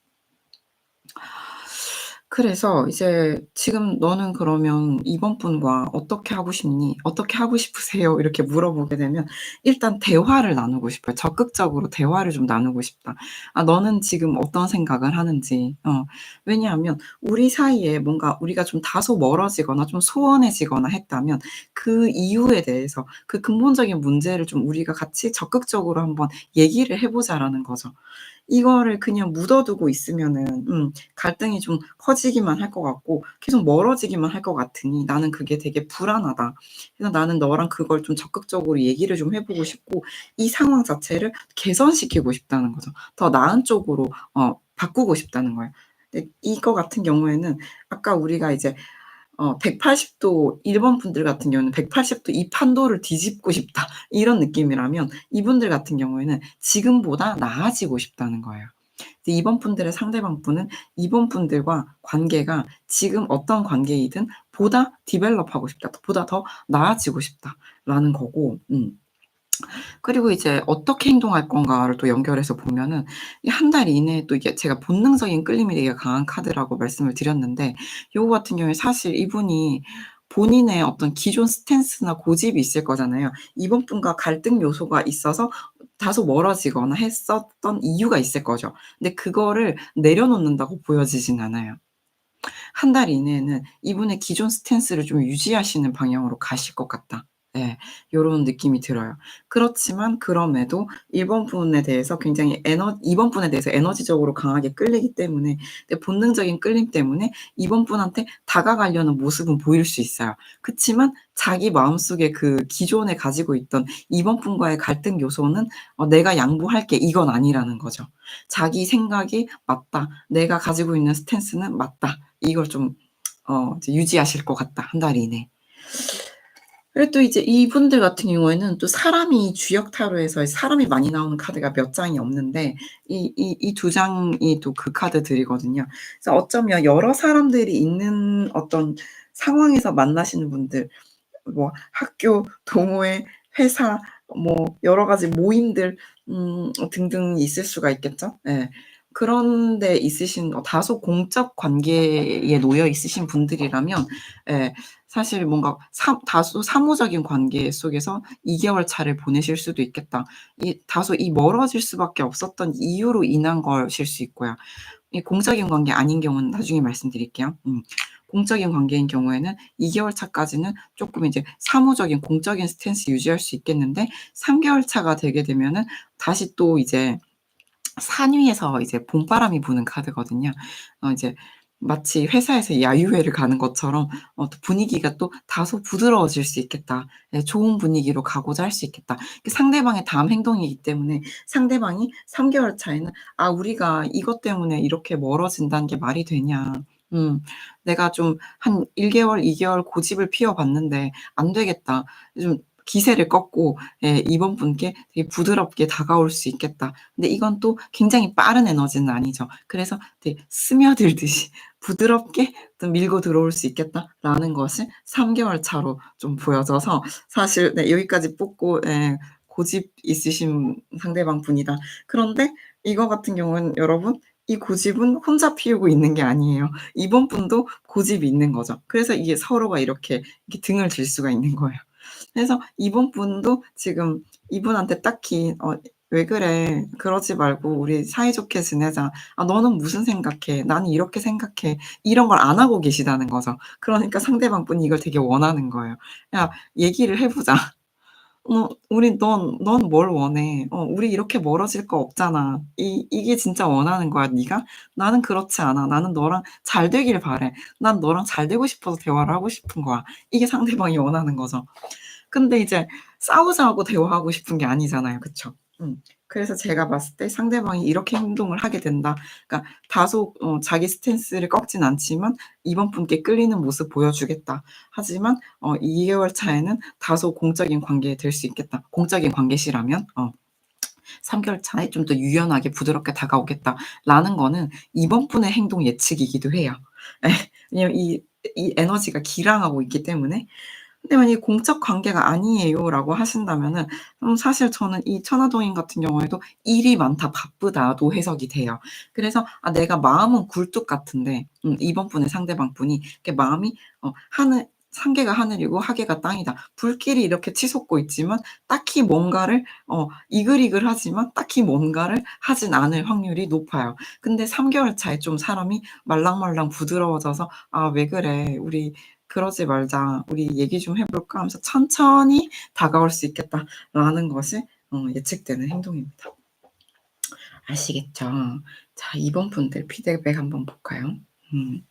그래서 이제 "지금 너는 그러면 이번 분과 어떻게 하고 싶니? 어떻게 하고 싶으세요?" 이렇게 물어보게 되면 일단 대화를 나누고 싶어요. 적극적으로 대화를 좀 나누고 싶다. 너는 지금 어떤 생각을 하는지. 왜냐하면 우리 사이에 뭔가 우리가 좀 다소 멀어지거나 좀 소원해지거나 했다면 그 이유에 대해서 그 근본적인 문제를 좀 우리가 같이 적극적으로 한번 얘기를 해 보자라는 거죠. 이거를 그냥 묻어두고 있으면은 갈등이 좀 커지기만 할 것 같고 계속 멀어지기만 할 것 같으니 나는 그게 되게 불안하다. 그래서 나는 너랑 그걸 좀 적극적으로 얘기를 좀 해 보고 싶고 이 상황 자체를 개선시키고 싶다는 거죠. 더 나은 쪽으로 바꾸고 싶다는 거예요. 근데 이거 같은 경우에는 아까 우리가 이제 180도 1번 분들 같은 경우는 180도 이 판도를 뒤집고 싶다 이런 느낌이라면 이분들 같은 경우에는 지금보다 나아지고 싶다는 거예요. 이제 이번 분들의 상대방 분은 이번 분들과 관계가 지금 어떤 관계이든 보다 디벨롭하고 싶다. 보다 더 나아지고 싶다라는 거고. 그리고 이제 어떻게 행동할 건가를 또 연결해서 보면은 이 한 달 이내에 또 이게 제가 본능적인 끌림이 되게 강한 카드라고 말씀을 드렸는데, 요거 같은 경우에 사실 이분이 본인의 어떤 기존 스탠스나 고집이 있을 거잖아요. 이번 분과 갈등 요소가 있어서 다소 멀어지거나 했었던 이유가 있을 거죠. 근데 그거를 내려놓는다고 보여지진 않아요. 한 달 이내에는 이분의 기존 스탠스를 좀 유지하시는 방향으로 가실 것 같다. 네. 요런 느낌이 들어요. 그렇지만 그럼에도 이번 분에 대해서 에너지적으로 강하게 끌리기 때문에 내 본능적인 끌림 때문에 이번 분한테 다가가려는 모습은 보일 수 있어요. 그치만 자기 마음속에 그 기존에 가지고 있던 이번 분과의 갈등 요소는 '내가 양보할게.' 이건 아니라는 거죠. 자기 생각이 맞다. 내가 가지고 있는 스탠스는 맞다. 이걸 좀 이제 유지하실 것 같다, 한 달 이내. 그리고 또 이제 이분들 같은 경우에는 또 사람이 주역 타로에서 사람이 많이 나오는 카드가 몇 장이 없는데 이 두 장이 또 그 카드들이거든요. 그래서 어쩌면 여러 사람들이 있는 어떤 상황에서 만나시는 분들, 뭐 학교, 동호회, 회사, 뭐 여러 가지 모임들 등등 있을 수가 있겠죠. 예. 그런 데 있으신 다소 공적 관계에 놓여 있으신 분들이라면 예, 사실 뭔가 다소 사무적인 관계 속에서 2 개월 차를 보내실 수도 있겠다. 다소 멀어질 수밖에 없었던 이유로 인한 것일 수 있고요. 이 공적인 관계 아닌 경우는 나중에 말씀드릴게요. 공적인 관계인 경우에는 2 개월 차까지는 쪼끔 이제 사무적인 공적인 스탠스 유지할 수 있겠는데 3 개월 차가 되게 되면은 다시 또 이제 산 위에서 이제 봄바람이 부는 카드거든요. 이제 마치 회사에서 야유회를 가는 것처럼 또 분위기가 또 다소 부드러워질 수 있겠다. 예, 좋은 분위기로 가고자 할 수 있겠다. 상대방의 다음 행동이기 때문에 상대방이 3 개월 차에는 '아 우리가 이것 때문에 이렇게 멀어진다는 게 말이 되냐. 음 내가 좀 한 1 개월, 2 개월 고집을 피워 봤는데 안 되겠다. 좀 기세를 꺾고 예 이번 분께 되게 부드럽게 다가올 수 있겠다.' 근데 이건 또 굉장히 빠른 에너지는 아니죠. 그래서 되게 스며들듯이 부드럽게 좀 밀고 들어올 수 있겠다라는 것이 3 개월 차로 좀 보여져서 사실 네 여기까지 뽑고 예 고집 있으신 상대방 분이다. 그런데 이거 같은 경우는 여러분 이 고집은 혼자 피우고 있는 게 아니에요. 이번 분도 고집이 있는 거죠. 그래서 이게 서로가 이렇게 등을 질 수가 있는 거예요. 그래서 이번 분도 지금 이분한테 딱히 "왜 그래. 그러지 말고 우리 사이좋게 지내자. 아 너는 무슨 생각해? 나는 이렇게 생각해." 이런 걸 안 하고 계시다는 거죠. 그러니까 상대방 분이 이걸 되게 원하는 거예요. "야 얘기를 해 보자. 우리 넌 뭘 원해? 우리 이렇게 멀어질 거 없잖아. 이게 진짜 원하는 거야 네가? 나는 그렇지 않아. 나는 너랑 잘 되길 바래. 난 너랑 잘 되고 싶어서 대화를 하고 싶은 거야." 이게 상대방이 원하는 거죠. 근데 이제 싸우자고 대화하고 싶은 게 아니잖아요. 그쵸? 그래서 제가 봤을 때 상대방이 이렇게 행동을 하게 된다. 그러니까 다소 자기 스탠스를 꺾진 않지만 이번 분께 끌리는 모습 보여주겠다. 하지만 2 개월 차에는 다소 공적인 관계에 될 수 있겠다. 공적인 관계시라면 3 개월 차에 좀 더 유연하게 부드럽게 다가오겠다라는 거는 이번 분의 행동 예측이기도 해요. 예. 왜냐면 이 에너지가 기량하고 있기 때문에. 근데 만약에 "공적 관계가 아니에요."라고 하신다면은 사실 저는 이 천하동인 같은 경우에도 "일이 많다. 바쁘다."도 해석이 돼요. 그래서 내가 마음은 굴뚝 같은데 이번 분의 상대방 분이 이렇게 마음이 하늘 상계가 하늘이고 하계가 땅이다. 불길이 이렇게 치솟고 있지만 딱히 뭔가를 이글이글하지만 딱히 뭔가를 하진 않을 확률이 높아요. 근데 3 개월 차에 좀 사람이 말랑말랑 부드러워져서 '아 왜 그래. 우리 그러지 말자. 우리 얘기 좀 해 볼까?' 하면서 천천히 다가올 수 있겠다라는 것이 예측되는 행동입니다. 아시겠죠? 자 2번 분들 피드백 한번 볼까요? 음.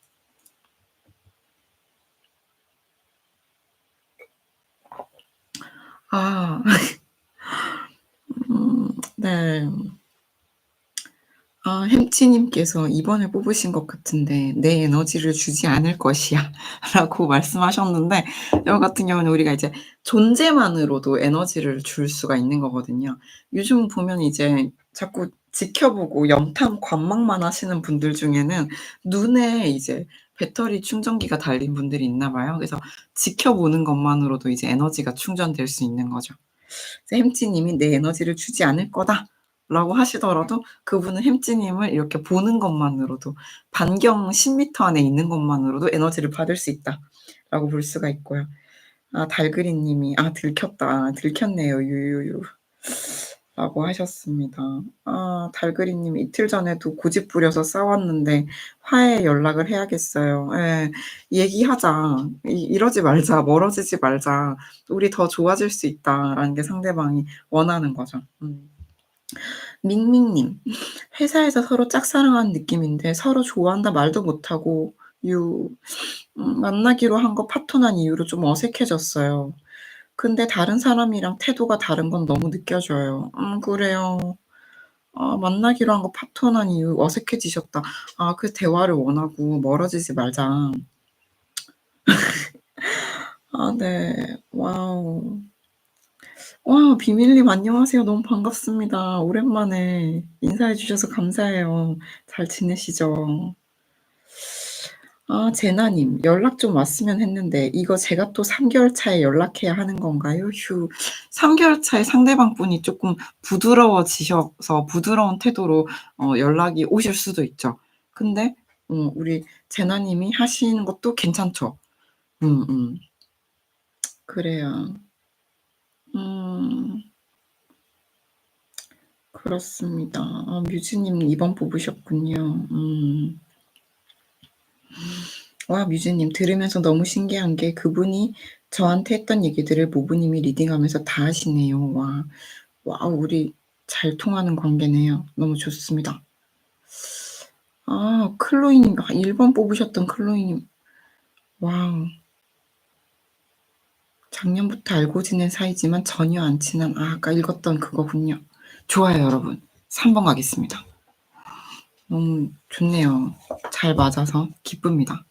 아 네. 햄찌 님께서 "이번에 뽑으신 것 같은데 내 에너지를 주지 않을 것이야." 라고 말씀하셨는데 이거 같은 경우는 우리가 이제 존재만으로도 에너지를 줄 수가 있는 거거든요. 요즘 보면 이제 자꾸 지켜보고 염탐 관망만 하시는 분들 중에는 눈에 이제 배터리 충전기가 달린 분들이 있나 봐요. 그래서 지켜보는 것만으로도 이제 에너지가 충전될 수 있는 거죠. 그래서 햄찌 님이 "내 에너지를 주지 않을 거다."라고 하시더라도 그분은 햄찌 님을 이렇게 보는 것만으로도 반경 10 미터 안에 있는 것만으로도 에너지를 받을 수 있다라고 볼 수가 있고요. 달그리 님이 "아 들켰다. 들켰네요. 유유유." 라고 하셨습니다. 아, 달그리님 이틀 전에도 고집 부려서 싸웠는데 화해 연락을 해야겠어요. 예, 얘기하자. 이러지 말자. 멀어지지 말자. 우리 더 좋아질 수 있다라는 게 상대방이 원하는 거죠. 밍밍님, 회사에서 서로 짝사랑하는 느낌인데 서로 좋아한다 말도 못하고 만나기로 한 거 파토난 이후로 좀 어색해졌어요. 근데 다른 사람이랑 태도가 다른 건 너무 느껴져요. 그래요. 아, 만나기로 한 거 파토난 이후 어색해지셨다. 아, 그 대화를 원하고 멀어지지 말자. 아, 네. 와우. 와, 비밀님 안녕하세요. 너무 반갑습니다. 오랜만에 인사해 주셔서 감사해요. 잘 지내시죠? 아, 제나님, 연락 좀 왔으면 했는데, 이거 제가 또 3개월 차에 연락해야 하는 건가요? 휴. 3개월 차에 상대방 분이 조금 부드러워지셔서 부드러운 태도로 연락이 오실 수도 있죠. 근데, 우리 제나님이 하시는 것도 괜찮죠. 그래요. 음, 그렇습니다. 뮤즈님 2번 뽑으셨군요. 와, 뮤즈님 들으면서 너무 신기한 게 그분이 저한테 했던 얘기들을 모부님이 리딩하면서 다 하시네요. 와, 우리 잘 통하는 관계네요. 너무 좋습니다. 아, 클로이님, 1번 뽑으셨던 클로이님. 와우. 작년부터 알고 지낸 사이지만 전혀 안 친한, 아까 읽었던 그거군요. 좋아요, 여러분. 3번 가겠습니다. 너무 좋네요. 잘 맞아서 기쁩니다.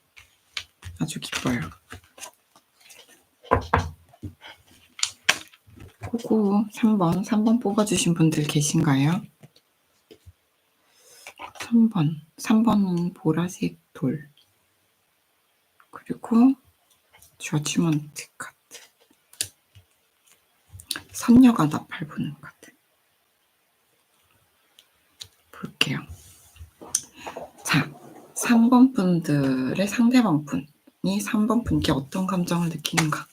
아주 기뻐요. 고고 3번 뽑아주신 분들 계신가요? 3번은 보라색 돌, 그리고 저지먼트 카드, 선녀가 나팔 부는 카드. 볼게요. 자, 3번 분들의 상대방 분이 3번 분께 어떤 감정을 느끼는가.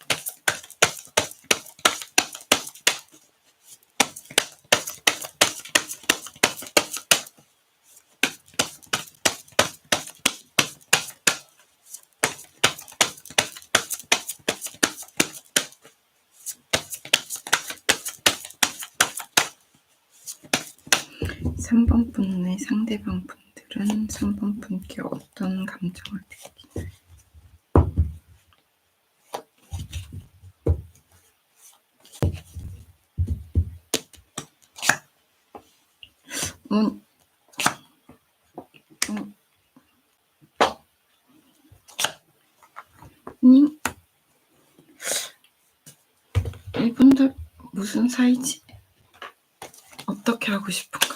삼 번 분의 상대방 분들은 3번 분께 어떤 감정을 느끼나요? 이분들 무슨 사이지? 어떻게 하고 싶은가?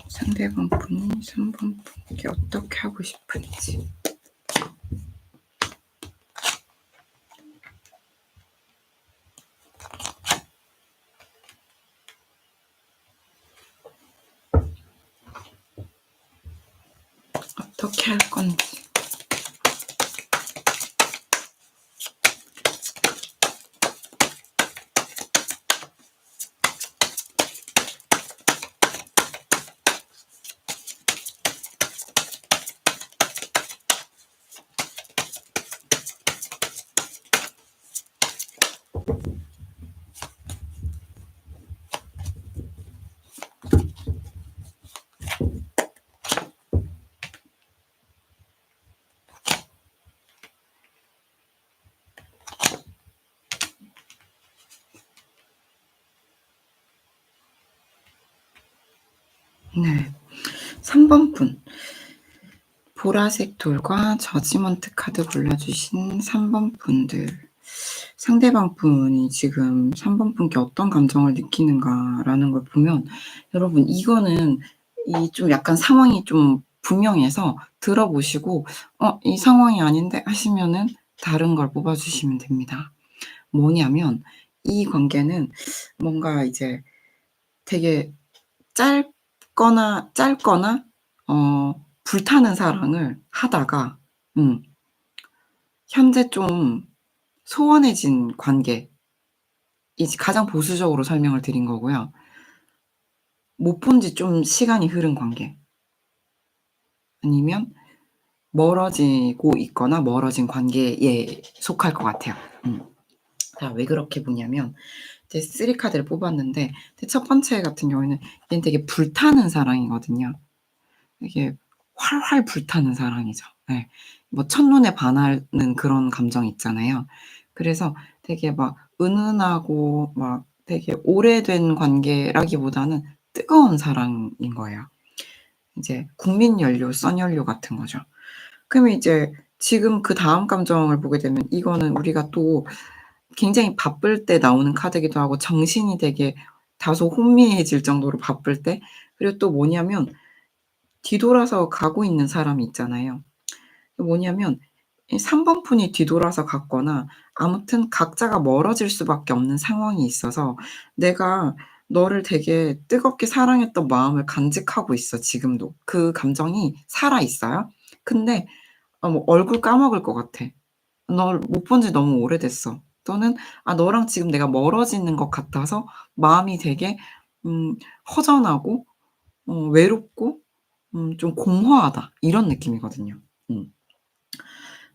상대방 분이 3번 분께 어떻게 하고 싶은지. 어떻게 할 건지. 네. 3번 분. 보라색 돌과 저지먼트 카드 골라주신 3번 분들. 상대방 분이 지금 3번 분께 어떤 감정을 느끼는가라는 걸 보면, 여러분, 이거는 좀 약간 상황이 좀 분명해서 들어보시고 '이 상황이 아닌데.' 하시면은 다른 걸 뽑아 주시면 됩니다. 뭐냐면 이 관계는 뭔가 이제 되게 짧거나 불타는 사랑을 하다가 음 현재 좀 소원해진 관계, 이제 가장 보수적으로 설명을 드린 거고요. 못 본 지 좀 시간이 흐른 관계, 아니면 멀어지고 있거나 멀어진 관계에 속할 것 같아요. 음. 자, 왜 그렇게 보냐면 이제 3 카드를 뽑았는데, 근데 첫 번째 같은 경우에는 얘는 되게 불타는 사랑이거든요. 이게 활활 불타는 사랑이죠. 예. 뭐 첫눈에 반하는 그런 감정 있잖아요. 그래서 되게 막 은은하고 막 되게 오래된 관계라기보다는 뜨거운 사랑인 거예요. 이제 국민 연료, 선 연료 같은 거죠. 그러면 이제 지금 그다음 감정을 보게 되면, 이거는 우리가 또 굉장히 바쁠 때 나오는 카드이기도 하고 정신이 되게 다소 혼미해질 정도로 바쁠 때, 그리고 또 뭐냐면 뒤돌아서 가고 있는 사람이 있잖아요. 뭐냐면 이 3 번분이 뒤돌아서 갔거나 아무튼 각자가 멀어질 수밖에 없는 상황이 있어서 내가 너를 되게 뜨겁게 사랑했던 마음을 간직하고 있어 지금도. 그 감정이 살아 있어요. 근데 뭐 얼굴 까먹을 것 같아. 널 못 본 지 너무 오래됐어. 또는 너랑 지금 내가 멀어지는 것 같아서 마음이 되게 음 허전하고 외롭고 좀 공허하다, 이런 느낌이거든요. 음.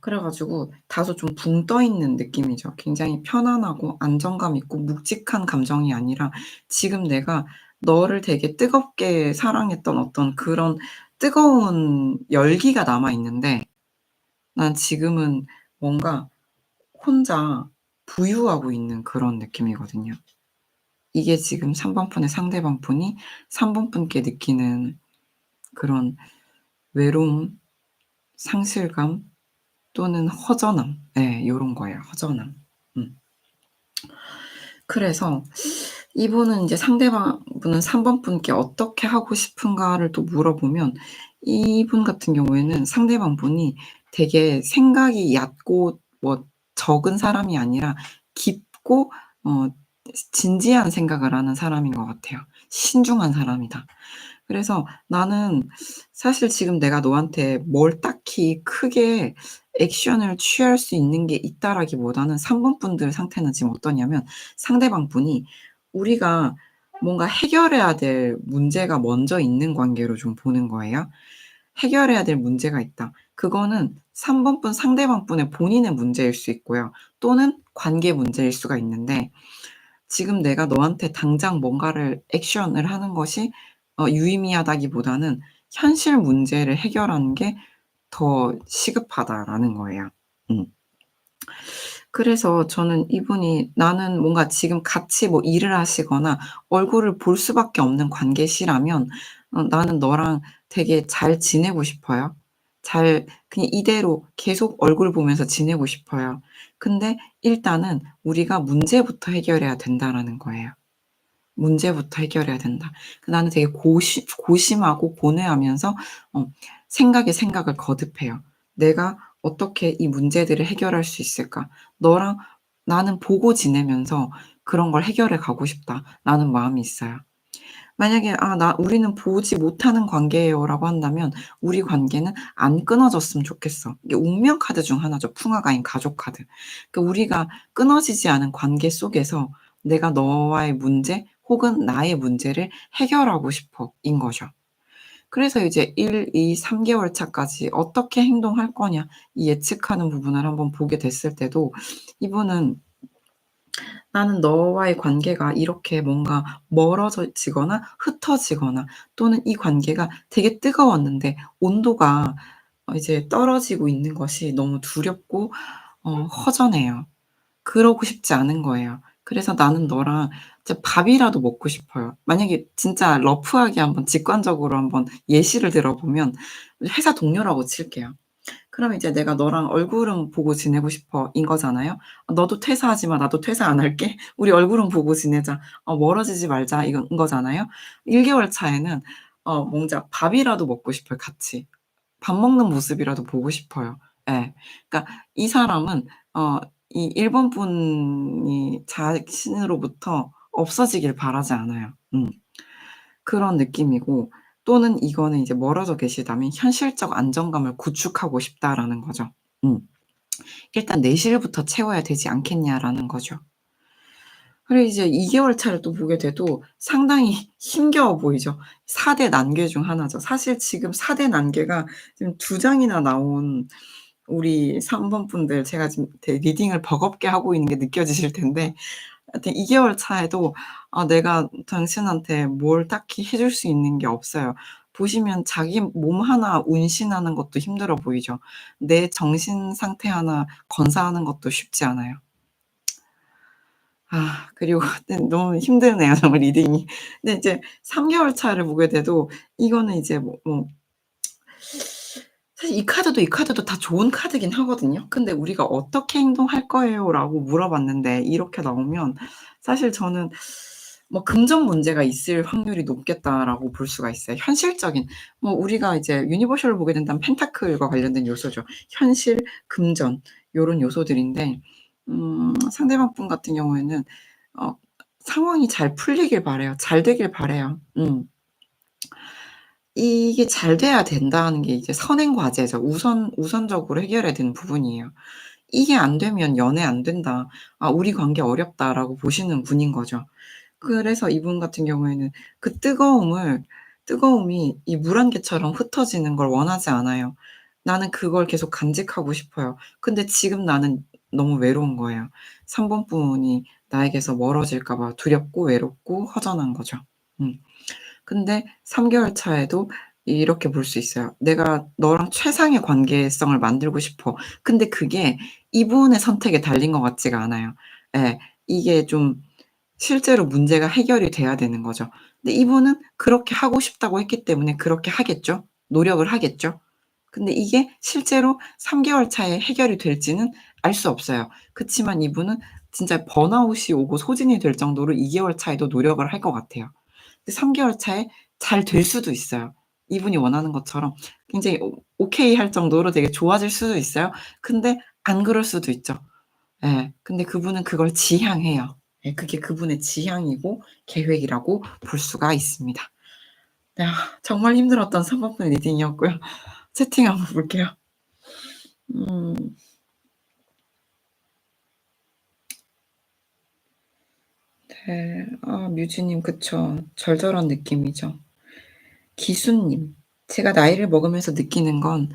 그래 가지고 다소 좀 붕 떠 있는 느낌이죠. 굉장히 편안하고 안정감 있고 묵직한 감정이 아니라 지금 내가 너를 되게 뜨겁게 사랑했던 어떤 그런 뜨거운 열기가 남아 있는데, 난 지금은 뭔가 혼자 부유하고 있는 그런 느낌이거든요. 이게 지금 3 번분의 상대방 분이 3 번분께 느끼는 그런 외로움, 상실감 또는 허전함, 예, 요런 거예요. 허전함. 음. 그래서 이분은 인제 상대방 분은 3 번 분께 "어떻게 하고 싶은가?"를 또 물어보면, 이분 같은 경우에는 상대방 분이 되게 생각이 얕고 뭐 적은 사람이 아니라 깊고 어 진지한 생각을 하는 사람인 것 같아요. 신중한 사람이다. 그래서 나는 사실 지금 내가 너한테 뭘 딱히 크게 액션을 취할 수 있는 게 있다라기보다는, 3 번 분들 상태는 지금 어떠냐면 상대방 분이 우리가 뭔가 해결해야 될 문제가 먼저 있는 관계로 좀 보는 거예요. 해결해야 될 문제가 있다. 그거는 3 번 분 상대방 분의 본인의 문제일 수 있고요. 또는 관계 문제일 수가 있는데, 지금 내가 너한테 당장 뭔가를 액션을 하는 것이 유의미하다기보다는 현실 문제를 해결하는 게 더 시급하다라는 거예요. 음. 그래서 저는 이분이 나는 뭔가 지금 같이 뭐 일을 하시거나 얼굴을 볼 수밖에 없는 관계시라면 나는 너랑 되게 잘 지내고 싶어요. 잘 그냥 이대로 계속 얼굴 보면서 지내고 싶어요. 근데 일단은 우리가 문제부터 해결해야 된다라는 거예요. 문제부터 해결해야 된다. 나는 되게 고심하고 고뇌하면서 어 생각에 생각을 거듭해요. '내가 어떻게 이 문제들을 해결할 수 있을까? 너랑 나는 보고 지내면서 그런 걸 해결해 가고 싶다.'라는 마음이 있어요. 만약에 나 우리는 보지 못하는 관계예요."라고 한다면 우리 관계는 안 끊어졌으면 좋겠어. 이게 운명 카드 중 하나죠, 풍화가인 가족 카드. 그러니까 우리가 끊어지지 않은 관계 속에서 내가 너와의 문제 혹은 나의 문제를 해결하고 싶어인 거죠. 그래서 이제 1, 2, 3개월 차까지 어떻게 행동할 거냐, 이 예측하는 부분을 한번 보게 됐을 때도 이분은 나는 너와의 관계가 이렇게 뭔가 멀어지거나 흩어지거나 또는 이 관계가 되게 뜨거웠는데 온도가 이제 떨어지고 있는 것이 너무 두렵고 허전해요. 그러고 싶지 않은 거예요. 그래서 나는 너랑 진짜 밥이라도 먹고 싶어요. 만약에 진짜 러프하게 한번 직관적으로 한번 예시를 들어보면, 회사 동료라고 칠게요. 그럼 이제 "내가 너랑 얼굴은 보고 지내고 싶어."인 거잖아요. "너도 퇴사하지 마. 나도 퇴사 안 할게. 우리 얼굴은 보고 지내자. 멀어지지 말자." 이건 거잖아요. 1 개월 차에는 뭔가 밥이라도 먹고 싶어요, 같이. 밥 먹는 모습이라도 보고 싶어요. 예. 그러니까 이 사람은 이 일본 분이 자신으로부터 없어지길 바라지 않아요. 그런 느낌이고, 또는 이거는 이제 멀어져 계시다면 '현실적 안정감을 구축하고 싶다.'라는 거죠. 음. '일단 내실부터 채워야 되지 않겠냐.'라는 거죠. 그리고 이제 2 개월 차를 또 보게 돼도 상당히 힘겨워 보이죠. 4대 난괴 중 하나죠. 사실 지금 4대 난괴가 지금 2 장이나 나온 우리 3번 분들, 제가 지금 되게 리딩을 버겁게 하고 있는 게 느껴지실 텐데, 하여튼 2 개월 차에도 내가 당신한테 뭘 딱히 해줄 수 있는 게 없어요. 보시면 자기 몸 하나 운신하는 것도 힘들어 보이죠. 내 정신 상태 하나 건사하는 것도 쉽지 않아요. 그리고 네, 너무 힘드네요 정말 리딩이. 근데 이제 3 개월 차를 보게 돼도 이거는 이제 사실 이 카드도 다 좋은 카드긴 하거든요. 근데 "우리가 어떻게 행동할 거예요?"라고 물어봤는데 이렇게 나오면 사실 저는 '금전 문제가 있을 확률이 높겠다.'라고 볼 수가 있어요. 현실적인, 우리가 이제 유니버셜을 보게 된다면 펜타클과 관련된 요소죠. 현실, 금전, 요런 요소들인데, 상대방 분 같은 경우에는 어 상황이 잘 풀리길 바라요. 잘 되길 바라요. 이게 잘 돼야 된다는 게 이제 선행 과제죠. 우선적으로 해결해야 되는 부분이에요. 이게 안 되면 '연애 안 된다. 우리 관계 어렵다.'라고 보시는 분인 거죠. 그래서 이분 같은 경우에는 그 뜨거움이 이 물안개처럼 흩어지는 걸 원하지 않아요. 나는 그걸 계속 간직하고 싶어요. 근데 지금 나는 너무 외로운 거예요. 3번 분이 나에게서 멀어질까 봐 두렵고 외롭고 허전한 거죠. 음. 근데 3 개월 차에도 이렇게 볼 수 있어요. '내가 너랑 최상의 관계성을 만들고 싶어.' 근데 그게 이분의 선택에 달린 것 같지가 않아요. 예. 이게 좀 실제로 문제가 해결이 돼야 되는 거죠. 근데 이분은 그렇게 하고 싶다고 했기 때문에 그렇게 하겠죠. 노력을 하겠죠. 근데 이게 실제로 3 개월 차에 해결이 될지는 알 수 없어요. 그치만 이분은 진짜 번아웃이 오고 소진이 될 정도로 2 개월 차에도 노력을 할 것 같아요. 근데 3 개월 차에 잘 될 수도 있어요. 이분이 원하는 것처럼 굉장히 오케이 할 정도로 되게 좋아질 수도 있어요. 근데 안 그럴 수도 있죠. 예. 근데 그분은 그걸 지향해요. 예. 그게 그분의 지향이고 계획이라고 볼 수가 있습니다. 네. 정말 힘들었던 3 번분 리딩이었고요. 채팅 한번 볼게요. 음. 네. 뮤즈님 그쵸. 절절한 느낌이죠. 기수님. 제가 나이를 먹으면서 느끼는 건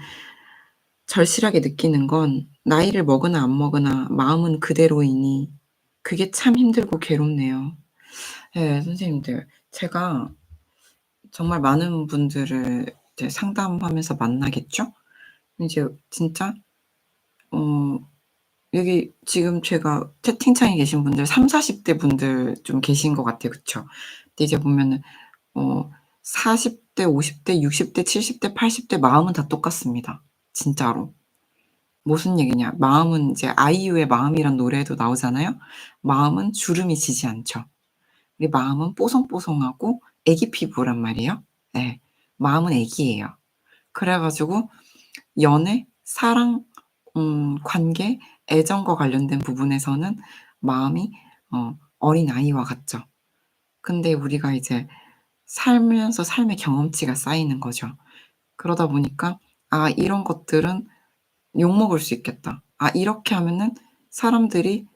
절실하게 느끼는 건 나이를 먹으나 안 먹으나 마음은 그대로이니 그게 참 힘들고 괴롭네요. 예 선생님들, 제가 정말 많은 분들을 이제 상담하면서 만나겠죠? 이제 진짜 어 여기 지금 제가 채팅창에 계신 분들 30-40대 분들 좀 계신 것 같아요. 그쵸? 근데 이제 보면은 어 40 대, 50 대, 60 대, 70 대, 80대 마음은 다 똑같습니다. 진짜로. 무슨 얘기냐. 마음은 이제 아이유의 마음이란 노래에도 나오잖아요. 마음은 주름이 지지 않죠. 우리 마음은 뽀송뽀송하고 애기 피부란 말이에요. 예. 마음은 애기예요. 그래 가지고 연애, 사랑, 관계, 애정과 관련된 부분에서는 마음이 어린아이와 같죠. 근데 우리가 이제 살면서 삶의 경험치가 쌓이는 거죠. 그러다 보니까 '아 이런 것들은 욕먹을 수 있겠다. 이렇게 하면은 사람들이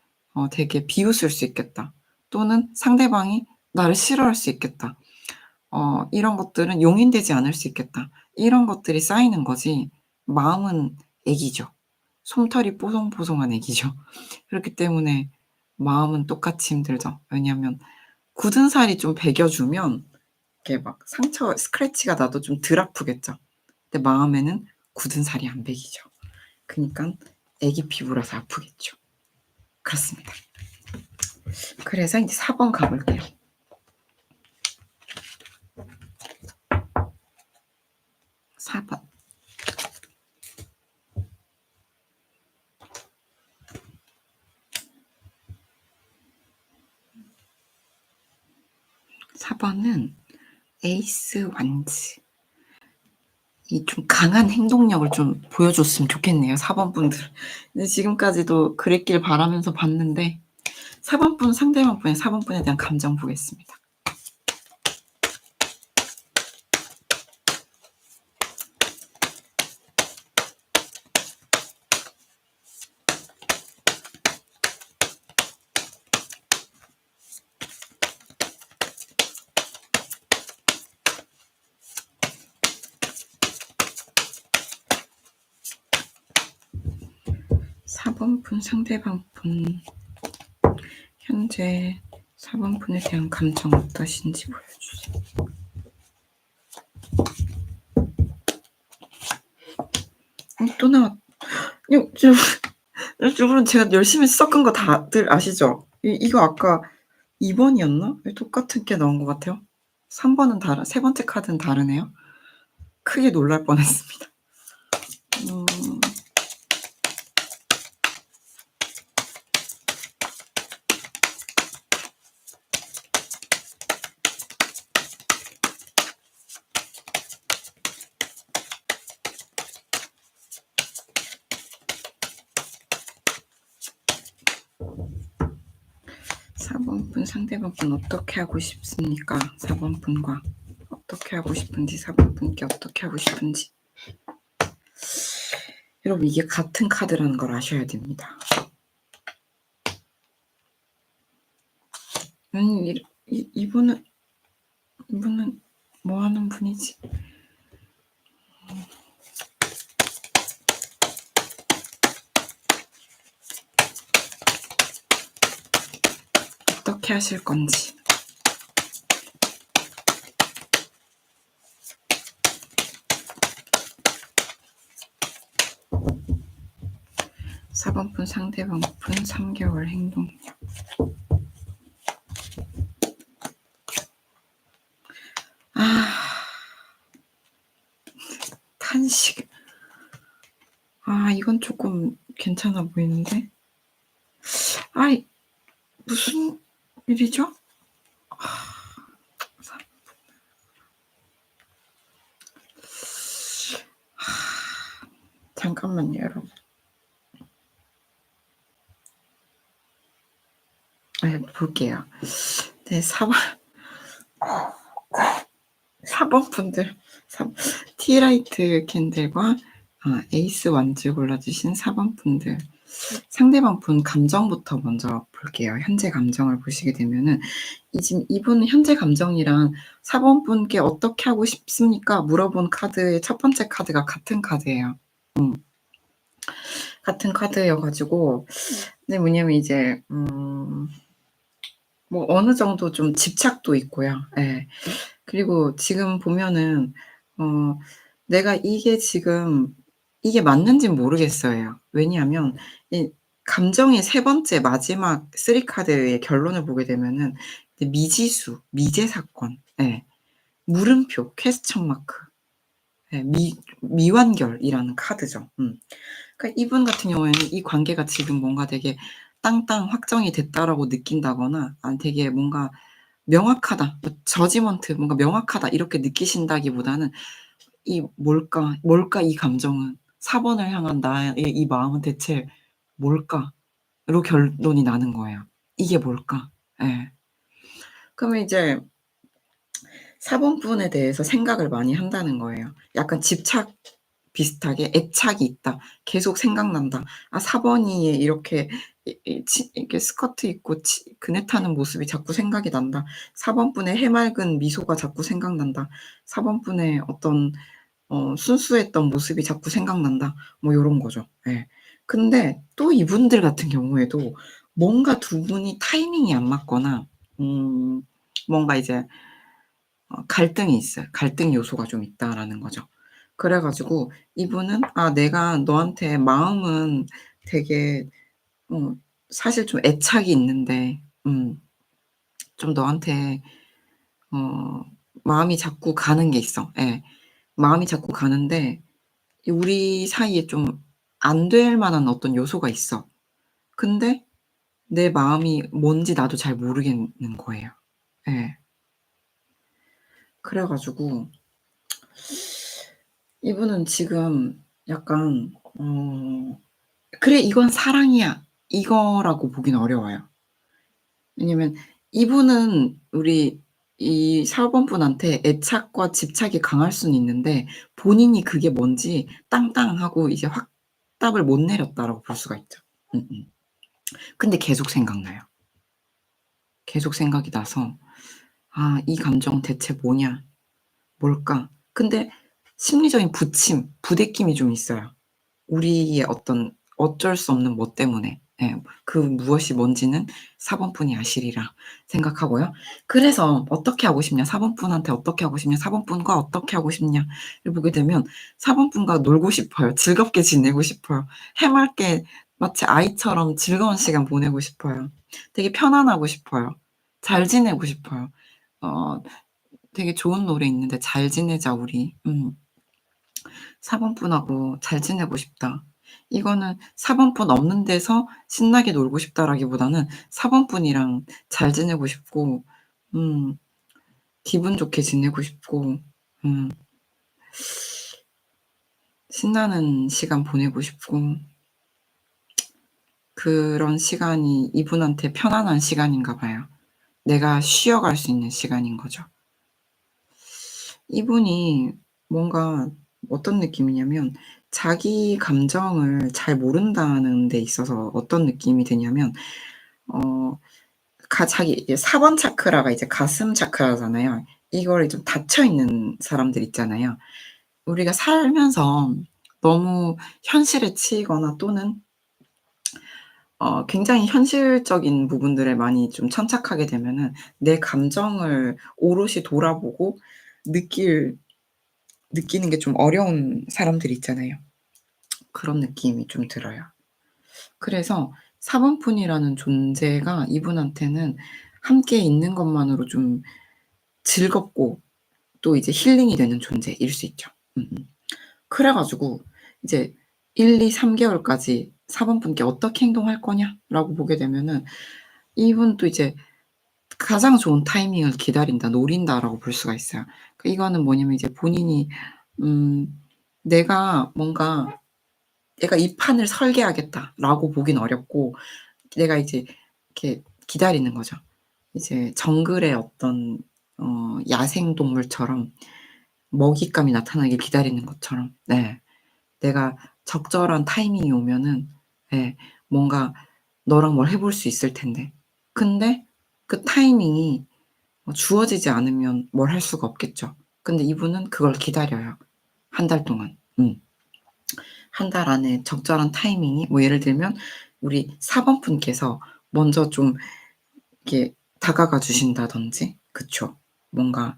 되게 비웃을 수 있겠다.' 또는 '상대방이 나를 싫어할 수 있겠다.' '이런 것들은 용인되지 않을 수 있겠다.' 이런 것들이 쌓이는 거지, 마음은 애기죠. 솜털이 뽀송뽀송한 애기죠. 그렇기 때문에 마음은 똑같이 힘들죠. 왜냐하면 굳은 살이 좀 배겨 주면 이렇게 막 상처 스크래치가 나도 좀 덜 아프겠죠. 근데 마음에는 굳은 살이 안 배기죠. 그니깐 애기 피부라서 아프겠죠. 그렇습니다. 그래서 인제 4번 가 볼게요. 4 번. 4 번은 에이스 완즈. 이 좀 강한 행동력을 좀 보여줬으면 좋겠네요, 4번 분들. 근데 지금까지도 그랬길 바라면서 봤는데 4번 분 상대방 분의 4번 분에 대한 감정 보겠습니다. (4번) 분 상대방 분 현재 4번 분에 대한 감정 어떠신지 보여주세요. 또 나왔. 여러분 제가 열심히 섞은 거 다들 아시죠? 이거 아까 2번이었나? 똑같은 게 나온 것 같아요. 3번은 세 번째 카드는 다르네요. 크게 놀랄 뻔했습니다. 4번 분 상대방 분 어떻게 하고 싶습니까? 4번 분과 어떻게 하고 싶은지, 4번 분께 어떻게 하고 싶은지. 여러분 이게 같은 카드라는 걸 아셔야 됩니다. 이분은 뭐 하는 분이지? 어떻게 하실 건지. 4번 분 상대방 분 3개월 행동력. 탄식. 이건 조금 괜찮아 보이는데. 무슨 일이죠? 잠깐만요, 여러분. 볼게요. 네, 4번 분들. 티라이트 캔들과 에이스 완즈 골라주신 4번 분들. 상대방 분 감정부터 먼저 볼게요. 현재 감정을 보시게 되면은 지금 이분 현재 감정이랑 4번 분께 어떻게 하고 싶습니까? 물어본 카드의 첫 번째 카드가 같은 카드예요. 같은 카드여가지고 근데 뭐냐면 이제 뭐 어느 정도 좀 집착도 있고요. 예. 그리고 지금 보면은 내가 이게 맞는진 모르겠어요. 왜냐하면 이 감정의 세 번째 마지막 3 카드의 결론을 보게 되면은 미지수, 미제 사건, 예. 물음표, 퀘스천 마크, 예. 미완결이라는 카드죠. 그러니까 이분 같은 경우에는 이 관계가 지금 뭔가 되게 땅땅 확정이 됐다라고 느낀다거나 되게 뭔가 명확하다, 저지먼트 뭔가 명확하다 이렇게 느끼신다기보다는 이 뭘까 이 감정은 4번을 향한 나의 이 마음은 대체 뭘까?로 결론이 나는 거예요. 이게 뭘까? 예. 그러면 이제 4번 분에 대해서 생각을 많이 한다는 거예요. 약간 집착 비슷하게 애착이 있다. 계속 생각난다. 4번이 이렇게 이렇게 스커트 입고 그네 타는 모습이 자꾸 생각이 난다. 4번 분의 해맑은 미소가 자꾸 생각난다. 4번 분의 어떤 순수했던 모습이 자꾸 생각난다. 뭐 요런 거죠. 예. 근데 또 이분들 같은 경우에도 뭔가 두 분이 타이밍이 안 맞거나 뭔가 이제 갈등이 있어요. 갈등 요소가 좀 있다라는 거죠. 그래 가지고 이분은 내가 너한테 마음은 되게 사실 좀 애착이 있는데 좀 너한테 마음이 자꾸 가는 게 있어. 예. 마음이 자꾸 가는데 우리 사이에 좀 안 될 만한 어떤 요소가 있어. 근데 내 마음이 뭔지 나도 잘 모르겠는 거예요. 예. 그래 가지고 이분은 지금 약간 '그래 이건 사랑이야.' 이거라고 보긴 어려워요. 왜냐면 이분은 우리 이 4 번분한테 애착과 집착이 강할 수는 있는데 본인이 그게 뭔지 땅땅하고 이제 확답을 못 내렸다라고 볼 수가 있죠. 음음. 근데 계속 생각나요. 계속 생각이 나서 '아 이 감정은 대체 뭐냐? 뭘까?' 근데 심리적인 부대낌이 좀 있어요. 우리의 어떤 어쩔 수 없는 뭐 때문에. 예. 그 무엇이 뭔지는 4 번뿐이 아시리라 생각하고요. 그래서 어떻게 하고 싶냐, 4 번뿐한테 어떻게 하고 싶냐, 4 번뿐과 어떻게 하고 싶냐를 보게 되면 4 번뿐과 놀고 싶어요. 즐겁게 지내고 싶어요. 해맑게 마치 아이처럼 즐거운 시간 보내고 싶어요. 되게 편안하고 싶어요. 잘 지내고 싶어요. 어 되게 좋은 노래 있는데 "잘 지내자 우리." 4 번뿐하고 잘 지내고 싶다. 이거는 4 번뿐 없는 데서 신나게 놀고 싶다라기보다는 4 번뿐이랑 잘 지내고 싶고 음 기분 좋게 지내고 싶고 음 신나는 시간 보내고 싶고 그런 시간이 이분한테 편안한 시간인가 봐요. 내가 쉬어갈 수 있는 시간인 거죠. 이분이 뭔가 어떤 느낌이냐면 자기 감정을 잘 모른다는 데 있어서 어떤 느낌이 드냐면 어 자기 이게 4번 차크라가 이제 가슴 차크라잖아요. 이거에 좀 닫혀 있는 사람들 있잖아요. 우리가 살면서 너무 현실에 치이거나 또는 굉장히 현실적인 부분들에 많이 좀 천착하게 되면은 내 감정을 오롯이 돌아보고 느낄 느끼는 게 좀 어려운 사람들이 있잖아요. 그런 느낌이 좀 들어요. 그래서 사번푼이라는 존재가 이분한테는 함께 있는 것만으로 좀 즐겁고 또 이제 힐링이 되는 존재일 수 있죠. 그래 가지고 이제 1-2-3 개월까지 사번분께 "어떻게 행동할 거냐?"라고 보게 되면은 이분도 이제 가장 좋은 타이밍을 기다린다, 노린다라고 볼 수가 있어요. 이거는 뭐냐면 이제 본인이 음 내가 뭔가 '내가 이 판을 설계하겠다.'라고 보긴 어렵고 내가 이제 이렇게 기다리는 거죠. 이제 정글의 어떤 야생 동물처럼 먹잇감이 나타나길 기다리는 것처럼 네. 내가 적절한 타이밍이 오면은 예 뭔가 너랑 뭘 해볼 수 있을 텐데. 근데 그 타이밍이 주어지지 않으면 뭘 할 수가 없겠죠. 근데 이분은 그걸 기다려요. 한 달 동안. 한 달 안에 적절한 타이밍이 뭐 예를 들면 우리 사번분께서 먼저 좀 이렇게 다가가 주신다든지 그쵸. 뭔가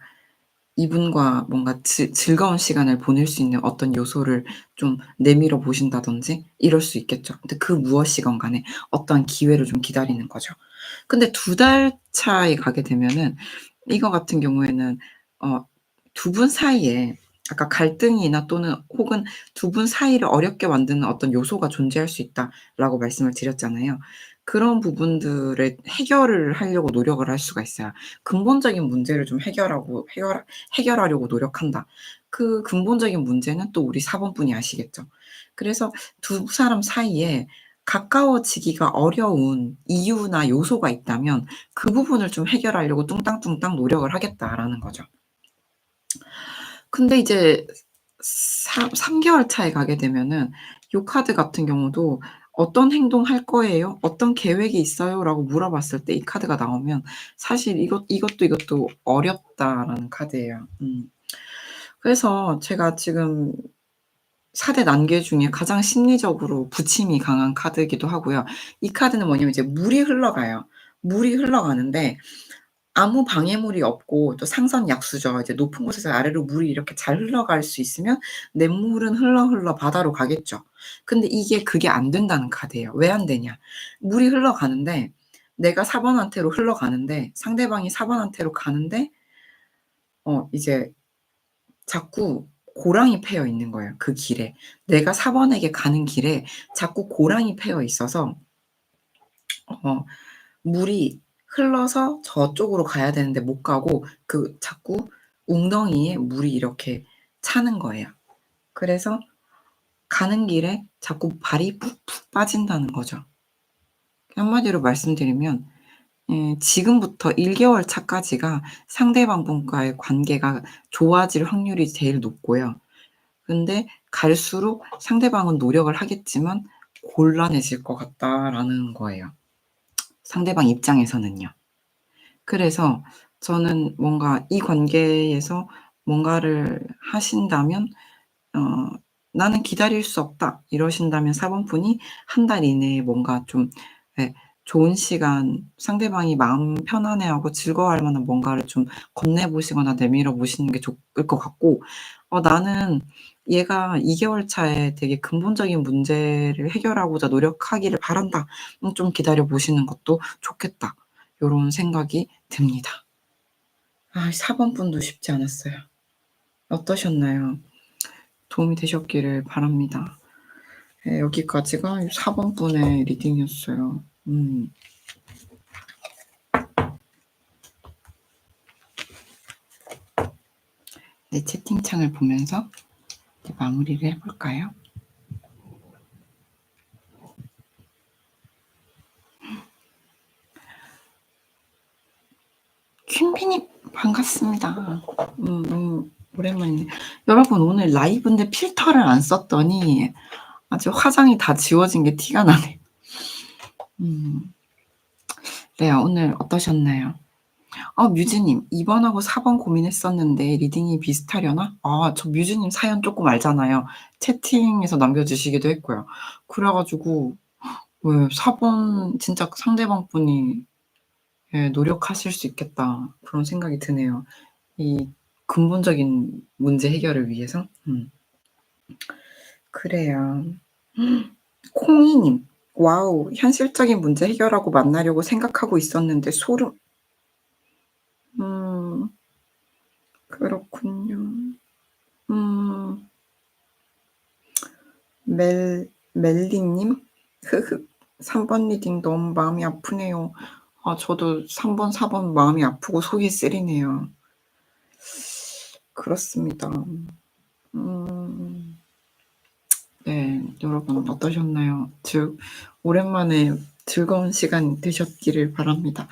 이분과 뭔가 즐거운 시간을 보낼 수 있는 어떤 요소를 좀 내밀어 보신다든지 이럴 수 있겠죠. 근데 그 무엇이건 간에 어떠한 기회를 좀 기다리는 거죠. 근데 2달 차에 가게 되면은 이거 같은 경우에는 어 두 분 사이에 아까 갈등이나 또는 혹은 두 분 사이를 어렵게 만드는 어떤 요소가 존재할 수 있다라고 말씀을 드렸잖아요. 그런 부분들을 해결을 하려고 노력을 할 수가 있어요. 근본적인 문제를 좀 해결하려고 노력한다. 그 근본적인 문제는 또 우리 4 번분이 아시겠죠. 그래서 두 사람 사이에 가까워지기가 어려운 이유나 요소가 있다면 그 부분을 좀 해결하려고 뚱땅뚱땅 노력을 하겠다라는 거죠. 근데 이제 3 개월 차에 가게 되면은 요 카드 같은 경우도 "어떤 행동할 거예요? 어떤 계획이 있어요?"라고 물어봤을 때 이 카드가 나오면 사실 이것도 어렵다라는 카드예요. 그래서 제가 지금 4대 난계 중에 가장 심리적으로 부침이 강한 카드이기도 하고요. 이 카드는 뭐냐면 이제 물이 흘러가요. 물이 흘러가는데 아무 방해물이 없고 또 상선약수죠. 이제 높은 곳에서 아래로 물이 이렇게 잘 흘러갈 수 있으면 냇물은 흘러 바다로 가겠죠. 근데 그게 안 된다는 카드예요. 왜 안 되냐. 물이 흘러가는데 내가 4 번한테로 흘러가는데 상대방이 4 번한테로 가는데 이제 자꾸 고랑이 패여 있는 거예요, 그 길에. 내가 4 번에게 가는 길에 자꾸 고랑이 패여 있어서 어 물이 흘러서 저쪽으로 가야 되는데 못 가고 자꾸 웅덩이에 물이 이렇게 차는 거예요. 그래서 가는 길에 자꾸 발이 푹푹 빠진다는 거죠. 한마디로 말씀드리면 지금부터 1개월 차까지가 상대방 분과의 관계가 좋아질 확률이 제일 높고요. 근데 갈수록 상대방은 노력을 하겠지만 곤란해질 것 같다라는 거예요, 상대방 입장에서는요. 그래서 저는 뭔가 이 관계에서 뭔가를 하신다면 어 '나는 기다릴 수 없다.' 이러신다면 4번 분이 한 달 이내에 뭔가 좀 예 좋은 시간, 상대방이 마음 편안해하고 즐거워할 만한 뭔가를 좀 건네 보시거나 내밀어 보시는 게 좋을 것 같고, 나는 얘가 2 개월 차에 되게 근본적인 문제를 해결하고자 노력하기를 바란다. 좀 기다려 보시는 것도 좋겠다.' 요런 생각이 듭니다. 4번 분도 쉽지 않았어요. 어떠셨나요? 도움이 되셨기를 바랍니다. 네, 여기까지가 4번 분의 리딩이었어요. 네, 채팅창을 보면서 이제 마무리를 해 볼까요? 퀸비님 반갑습니다. 너무 오랜만이네. 여러분, 오늘 라이브인데 필터를 안 썼더니 아주 화장이 다 지워진 게 티가 나네요. 음. 네, 오늘 어떠셨나요? 뮤즈님, 2 번하고 4번 고민했었는데 리딩이 비슷하려나? 저 뮤즈님 사연 쪼끔 알잖아요. 채팅에서 남겨 주시기도 했고요. 그래 가지고 왜 4번 진짜 상대방 분이 노력하실 수 있겠다, 그런 생각이 드네요, 이 근본적인 문제 해결을 위해서. 그래요. 콩이님, 와우, 현실적인 문제 해결하고 만나려고 생각하고 있었는데 소름. 음. 그렇군요. 음. 멜리님? 흐흐. 3번 리딩 너무 마음이 아프네요. 저도 3 번, 4번 마음이 아프고 속이 쓰리네요. 그렇습니다. 음. 네. 여러분 어떠셨나요? 오랜만에 즐거운 시간 되셨기를 바랍니다.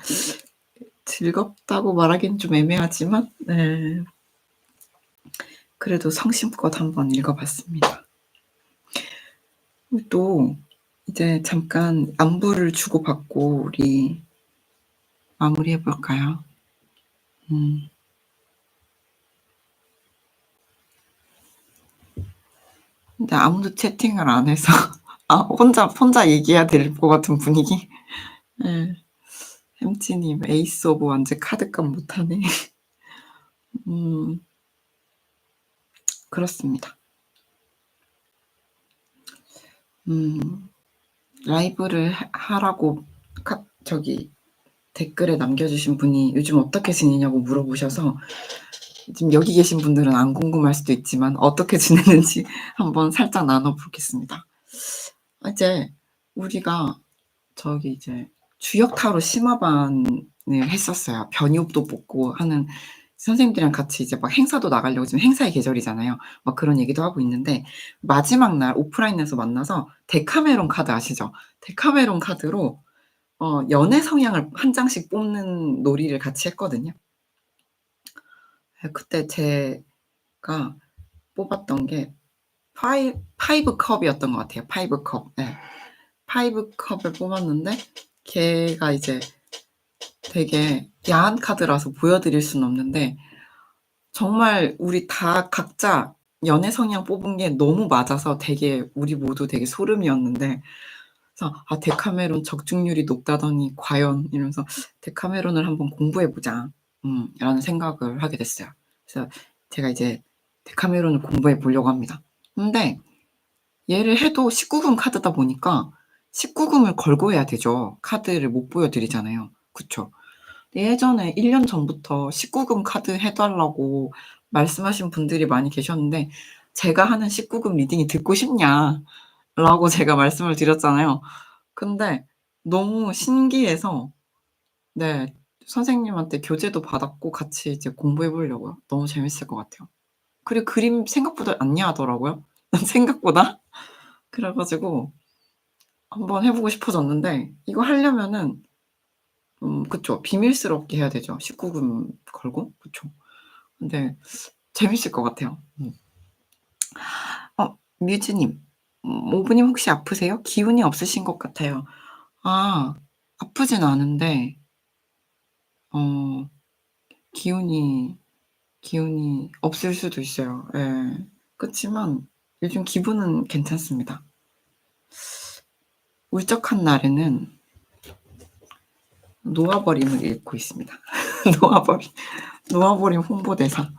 즐겁다고 말하기는 좀 애매하지만 네, 그래도 성심껏 한번 읽어 봤습니다. 또 이제 잠깐 안부를 주고받고 우리 마무리해 볼까요? 음. 근데 아무도 채팅을 안 해서 혼자 얘기해야 될 것 같은 분위기? 예. 햄찌님, 에이스 오브 완즈 카드값 못하네. 음. 그렇습니다. 음. 라이브를 하라고 저기 댓글에 남겨 주신 분이 요즘 어떻게 지내냐고 물어보셔서, 지금 여기 계신 분들은 안 궁금할 수도 있지만 어떻게 지내는지 한번 살짝 나눠 보겠습니다. 이제 우리가 이제 주역 타로 심화반을 했었어요. 변이옵도 뽑고 하는, 선생님들이랑 같이 이제 막 행사도 나가려고, 지금 행사의 계절이잖아요. 막 그런 얘기도 하고 있는데, 마지막 날 오프라인에서 만나서 데카메론 카드 아시죠? 데카메론 카드로 연애 성향을 한 장씩 뽑는 놀이를 같이 했거든요. 그때 제가 뽑았던 게 파이브 컵이었던 것 같아요. 파이브 컵. 네. 파이브 컵을 뽑았는데, 걔가 이제 되게 야한 카드라서 보여드릴 수는 없는데, 정말 우리 다 각자 연애 성향 뽑은 게 너무 맞아서 되게 우리 모두 되게 소름이었는데, 그래서 '아, 데카메론 적중률이 높다더니 과연.' 이러면서 '데카메론을 한번 공부해 보자.' 라는 생각을 하게 됐어요. 그래서 제가 이제 데카메론을 공부해 보려고 합니다. 근데 얘를 해도 19금 카드다 보니까 19금을 걸고 해야 되죠. 카드를 못 보여 드리잖아요. 그쵸? 예전에 1년 전부터 19금 카드 해 달라고 말씀하신 분들이 많이 계셨는데, 제가 하는 19금 리딩이 듣고 싶냐라고 제가 말씀을 드렸잖아요. 근데 너무 신기해서 네, 선생님한테 교재도 받았고 같이 이제 공부해 보려고요. 너무 재밌을 것 같아요. 그리고 그림 생각보다 안 야하더라고요. 생각보다. 그래 가지고 한번 해 보고 싶어졌는데 이거 하려면은 그쵸. 비밀스럽게 해야 되죠. 19금 걸고. 그쵸. 근데 재밌을 것 같아요. 뮤즈님. 오브님 혹시 아프세요? 기운이 없으신 것 같아요. 아 아프진 않은데 어 기운이 없을 수도 있어요. 예. 그치만 요즘 기분은 괜찮습니다. 울적한 날에는 놓아버림을 읽고 있습니다. 놓아버림. 놓아버림 홍보대사.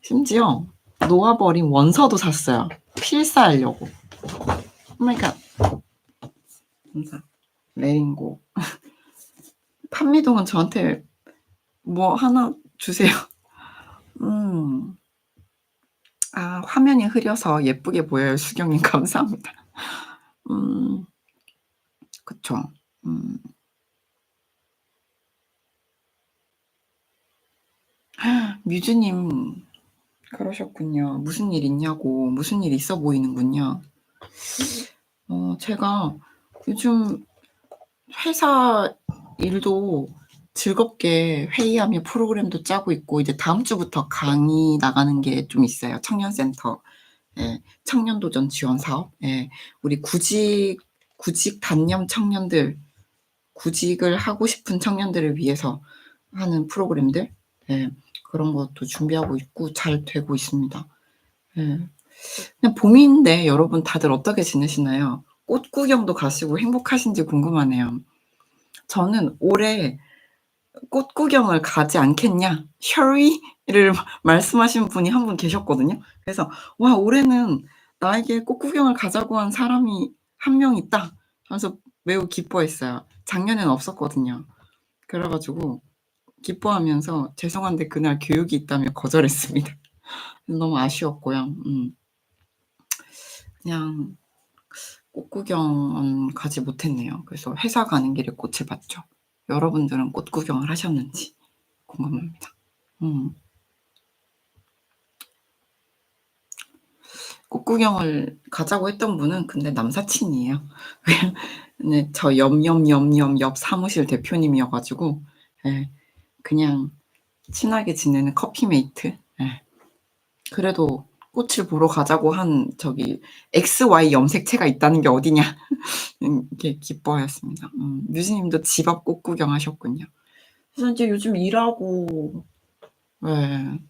심지어 놓아버림 원서도 샀어요. 필사하려고. 오 마이 갓. 감사. 레인고. 판미동은 저한테 뭐 하나 주세요. 화면이 흐려서 예쁘게 보여요. 수경님 감사합니다. 그쵸. 음. 뮤즈님 그러셨군요. 무슨 일 있냐고. 무슨 일 있어 보이는군요. 제가 요즘 회사 일도 즐겁게 회의하며 프로그램도 짜고 있고 이제 다음 주부터 강의 나가는 게 좀 있어요. 청년센터. 예. 청년도전 지원 사업. 예. 우리 구직 단념 청년들, 구직을 하고 싶은 청년들을 위해서 하는 프로그램들, 예. 그런 것도 준비하고 있고 잘 되고 있습니다. 예. 그냥 봄인데 여러분 다들 어떻게 지내시나요? 꽃 구경도 가시고 행복하신지 궁금하네요. 저는 올해 꽃 구경을 가지 않겠냐, 셔리를 말씀하신 분이 한 분 계셨거든요. 그래서 '와 올해는 나에게 꽃 구경을 가자고 한 사람이 한 명 있다.' 하면서 매우 기뻐했어요. 작년에는 없었거든요. 그래 가지고 기뻐하면서 죄송한데 그날 교육이 있다며 거절했습니다. 너무 아쉬웠고요. 그냥 꽃 구경은 가지 못했네요. 그래서 회사 가는 길에 꽃을 봤죠. 여러분들은 꽃 구경을 하셨는지 궁금합니다. 음. 꽃 구경을 가자고 했던 분은 근데 남사친이에요. 네, 저 옆 사무실 대표님이어 가지고 예, 그냥 친하게 지내는 커피 메이트. 예. 그래도 꽃을 보러 가자고 한 저기 XY 염색체가 있다는 게 어디냐 이렇게 기뻐하였습니다. 뮤즈님도 집 앞 꽃 구경하셨군요. 그래서 인제 요즘 일하고 예.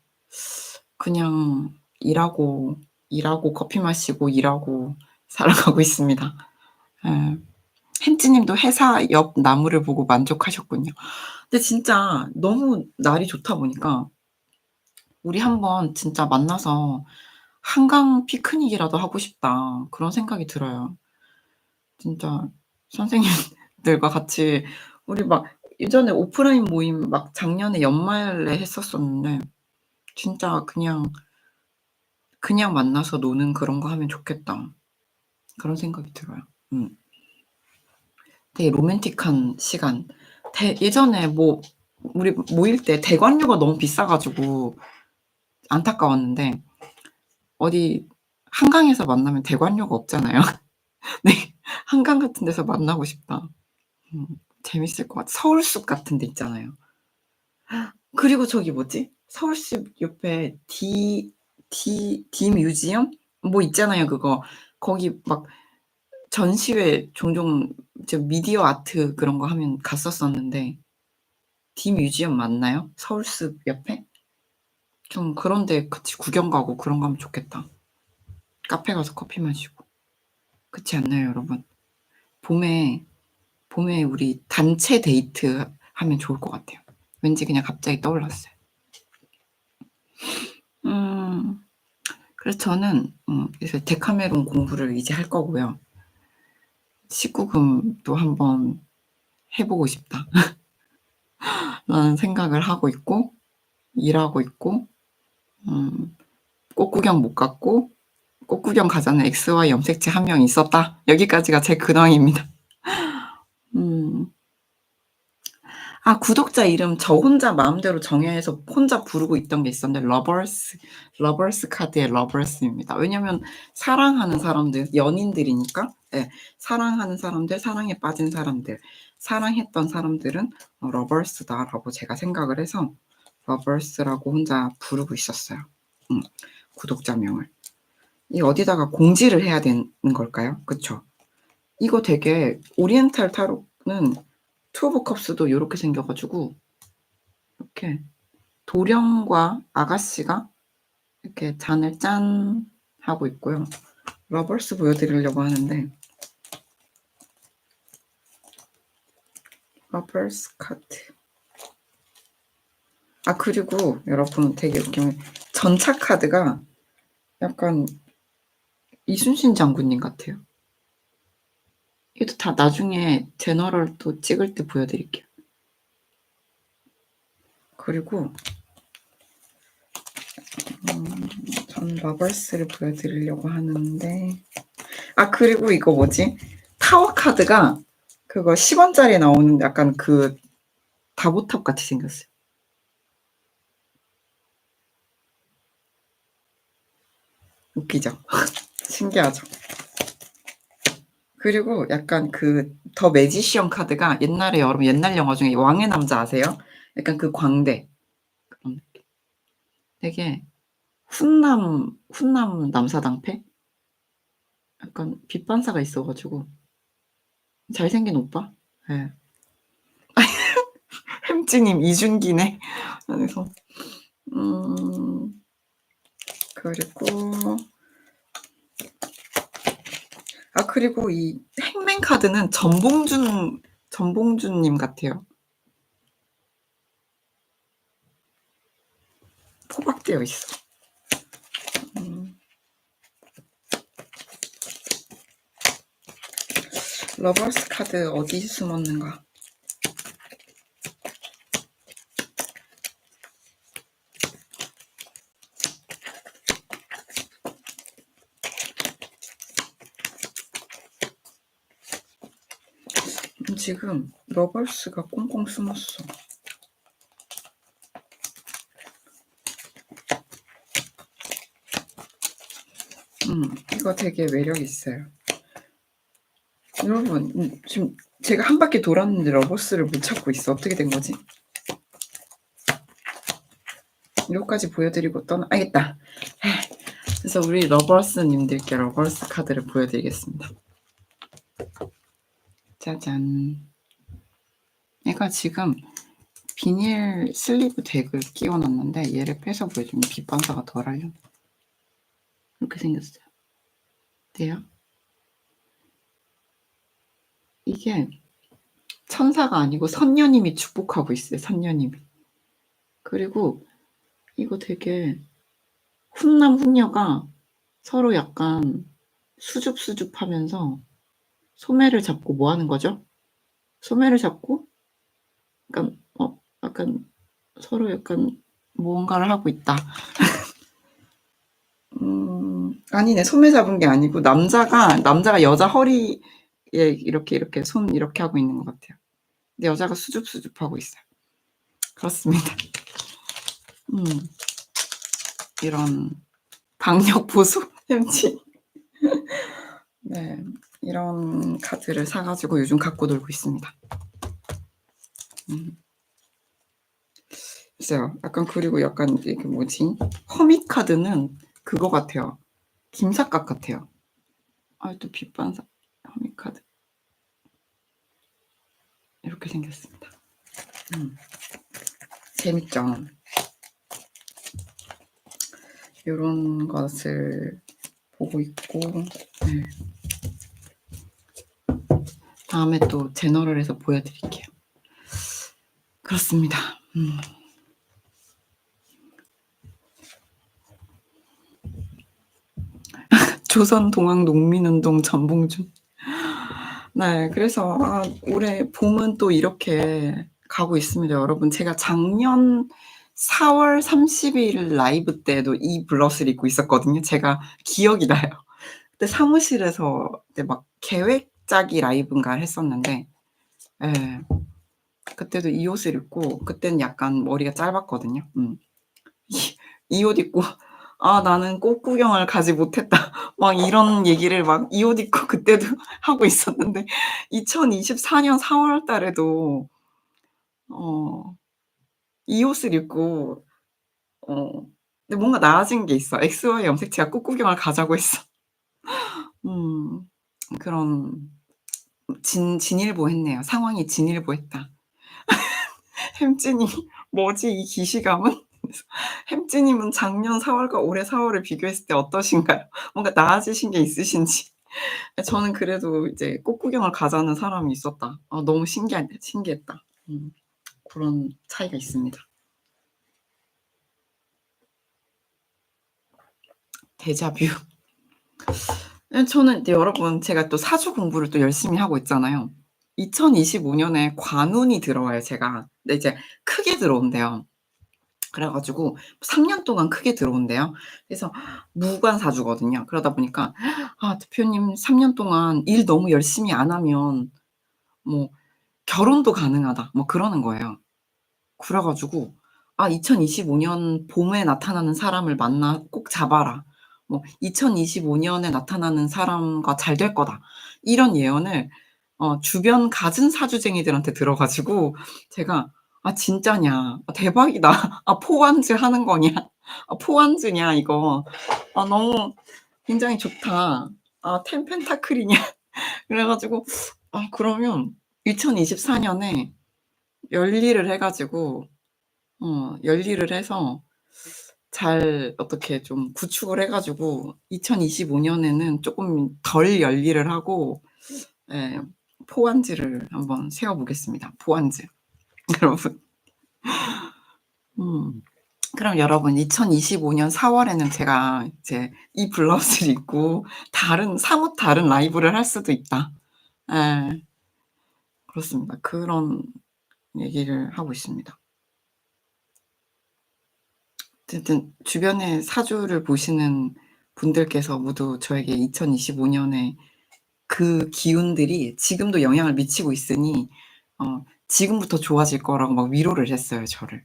그냥 일하고 커피 마시고 일하고 살아가고 있습니다. 예. 햄찌 님도 회사 옆 나무를 보고 만족하셨군요. 근데 진짜 너무 날이 좋다 보니까 우리 한번 진짜 만나서 '한강 피크닉이라도 하고 싶다.' 그런 생각이 들어요. 진짜 선생님들과 같이 우리 막 예전에 오프라인 모임 막 작년에 연말에 했었었는데 진짜 그냥 만나서 노는 그런 거 하면 좋겠다. 그런 생각이 들어요. 음. 되게 로맨틱한 시간. 예전에 뭐 우리 모일 때 대관료가 너무 비싸 가지고 안타까웠는데 어디 한강에서 만나면 대관료가 없잖아요. 네. 한강 같은 데서 만나고 싶다. 음. 재밌을 것 같아. 서울숲 같은 데 있잖아요. 그리고 저기 뭐지? 서울숲 옆에 디 뮤지엄 뭐 있잖아요 그거. 거기 막 전시회 종종 저 미디어 아트 그런 거 하면 갔었었는데 디 뮤지엄 맞나요? 서울숲 옆에? 좀 그런 데 같이 구경 가고 그런 거 하면 좋겠다. 카페 가서 커피 마시고. 그렇지 않나요 여러분? 봄에 우리 단체 데이트 하면 좋을 것 같아요. 왠지 그냥 갑자기 떠올랐어요. 음. 그래서 저는 그래서 데카메론 공부를 이제 할 거고요. 19금도 한번 해 보고 싶다. 라는 생각을 하고 있고 일하고 있고 꽃구경 못 갔고 꽃구경 가자는 XY 염색체 한 명 있었다. 여기까지가 제 근황입니다. 음. 아, 구독자 이름 저 혼자 마음대로 정해서 혼자 부르고 있던 게 있었는데 러버스 카드의 러버스입니다. 왜냐면 사랑하는 사람들, 연인들이니까. 예. 사랑하는 사람들, 사랑에 빠진 사람들, 사랑했던 사람들은 러버스다라고 제가 생각을 해서 러버스라고 혼자 부르고 있었어요. 구독자명을. 이 어디다가 공지를 해야 되는 걸까요? 그쵸? 이거 되게 오리엔탈 타로는 투 오브 컵스도 요렇게 생겨 가지고 이렇게 도령과 아가씨가 이렇게 잔을 짠 하고 있고요. 러버스 보여드리려고 하는데 러버스 카드. 아, 그리고 여러분 되게 웃긴 게 전차 카드가 약간 이순신 장군님 같아요. 이것도 다 나중에 제너럴 또 찍을 때 보여드릴게요. 그리고 전 러버스를 보여드리려고 하는데 아, 그리고 이거 뭐지? 타워 카드가 그거 10원짜리 나오는 약간 그 다보탑 같이 생겼어요. 웃기죠? 신기하죠? 그리고 약간 그 더 매지시언 카드가 옛날에 여러분 옛날 영화 중에 왕의 남자 아세요? 약간 그 광대 그런 느낌. 되게 훈남 남사당패? 약간 빛반사가 있어 가지고 잘생긴 오빠? 예. 햄찌님 이준기네. 그래서 그리고 아, 그리고 이 행맨 카드는 전봉준님 같아요. 포박되어 있어. 러버스 카드 어디 숨었는가? 지금 러버스가 꽁꽁 숨었어. 이거 되게 매력 있어요. 여러분, 지금 제가 한 바퀴 돌았는데 러버스를 못 찾고 있어. 어떻게 된 거지? 이거까지 보여드리고 알겠다. 그래서 우리 러버스님들께 러버스 카드를 보여드리겠습니다. 짜잔. 얘가 지금 비닐 슬리브 덱을 끼워놨는데 얘를 빼서 보여주면 빛반사가 덜 하려나? 이렇게 생겼어요. 돼요? 이게 천사가 아니고 선녀님이 축복하고 있어요. 선녀님이. 그리고 이거 되게 훈남 훈녀가 서로 약간 수줍수줍하면서 소매를 잡고 뭐 하는 거죠? 소매를 잡고 약간 서로 약간 뭔가를 하고 있다. 아니네. 소매 잡은 게 아니고 남자가 여자 허리에 이렇게 손 이렇게 하고 있는 것 같아요. 근데 여자가 수줍수줍하고 있어요. 그렇습니다. 이런 박력 보수 햄치. 네, 이런 카드를 사가지고 요즘 갖고 놀고 있습니다. 글쎄요. 약간 그리고 약간 이게 뭐지? 허미 카드는 그거 같아요. 김삿갓 같아요. 아, 또 빛반사 허미 카드. 이렇게 생겼습니다. 재밌죠? 요런 것을 보고 있고, 네. 다음에 또 제너럴해서 보여드릴게요. 그렇습니다. 조선동학농민운동 전봉준. 네, 그래서 올해 봄은 또 이렇게 가고 있습니다. 여러분, 제가 작년 4월 30일 라이브 때도 이 블러스를 입고 있었거든요. 제가 기억이 나요. 그때 사무실에서 그때 막 계획 짜기 라이브인가 했었는데, 예. 그때도 이 옷을 입고 그때는 약간 머리가 짧았거든요. 이 옷 입고 '아 나는 꽃 구경을 가지 못했다.' 막 이런 얘기를 막 이 옷 입고 그때도 하고 있었는데 2024년 4월 달에도 어 이 옷을 입고 어 근데 뭔가 나아진 게 있어. XY 염색체가 꽃 구경을 가자고 했어. 음 그런 진일보했네요. 상황이 진일보했다. 햄찌님 뭐지 이 기시감은? 그래서 햄찌님은 작년 4 월과 올해 4 월을 비교했을 때 어떠신가요? 뭔가 나아지신 게 있으신지. 저는 그래도 이제 꽃 구경을 가자는 사람이 있었다. 너무 신기했다. 고런 차이가 있습니다. 데자뷰. 저는 이제 여러분 제가 또 사주 공부를 또 열심히 하고 있잖아요. 2025년에 관운이 들어와요 제가. 근데 이제 크게 들어온대요. 그래 가지고 3년 동안 크게 들어온대요. 그래서 무관사주거든요. 그러다 보니까 "아 대표님 3년 동안 일 너무 열심히 안 하면 뭐 결혼도 가능하다." 뭐 그러는 거예요. 그래 가지고 2025년 봄에 나타나는 사람을 만나 꼭 잡아라. 뭐 2025 년에 나타나는 사람과 잘 될 거다." 이런 예언을 주변 갖은 사주쟁이들한테 들어 가지고 제가 '아 진짜냐. 대박이다. 포완즈 하는 거냐. 포완즈냐 이거. 너무 굉장히 좋다. 텐 펜타클이냐.' 그래 가지고 그러면 2024 년에 열일을 해 가지고 열일을 해서 잘 어떻게 좀 구축을 해 가지고 2025 년에는 쪼끔 덜 열일을 하고 예 포완즈를 한번 세워 보겠습니다. 포완즈. 여러분. 음. 그럼 여러분 2025년 4 월에는 제가 이제 이 블라우스를 입고 사뭇 다른 라이브를 할 수도 있다. 예. 그렇습니다. 그런 얘기를 하고 있습니다. 어쨌든 주변에 사주를 보시는 분들께서 모두 저에게 2025 년에 그 기운들이 지금도 영향을 미치고 있으니 지금부터 좋아질 거라고 막 위로를 했어요 저를.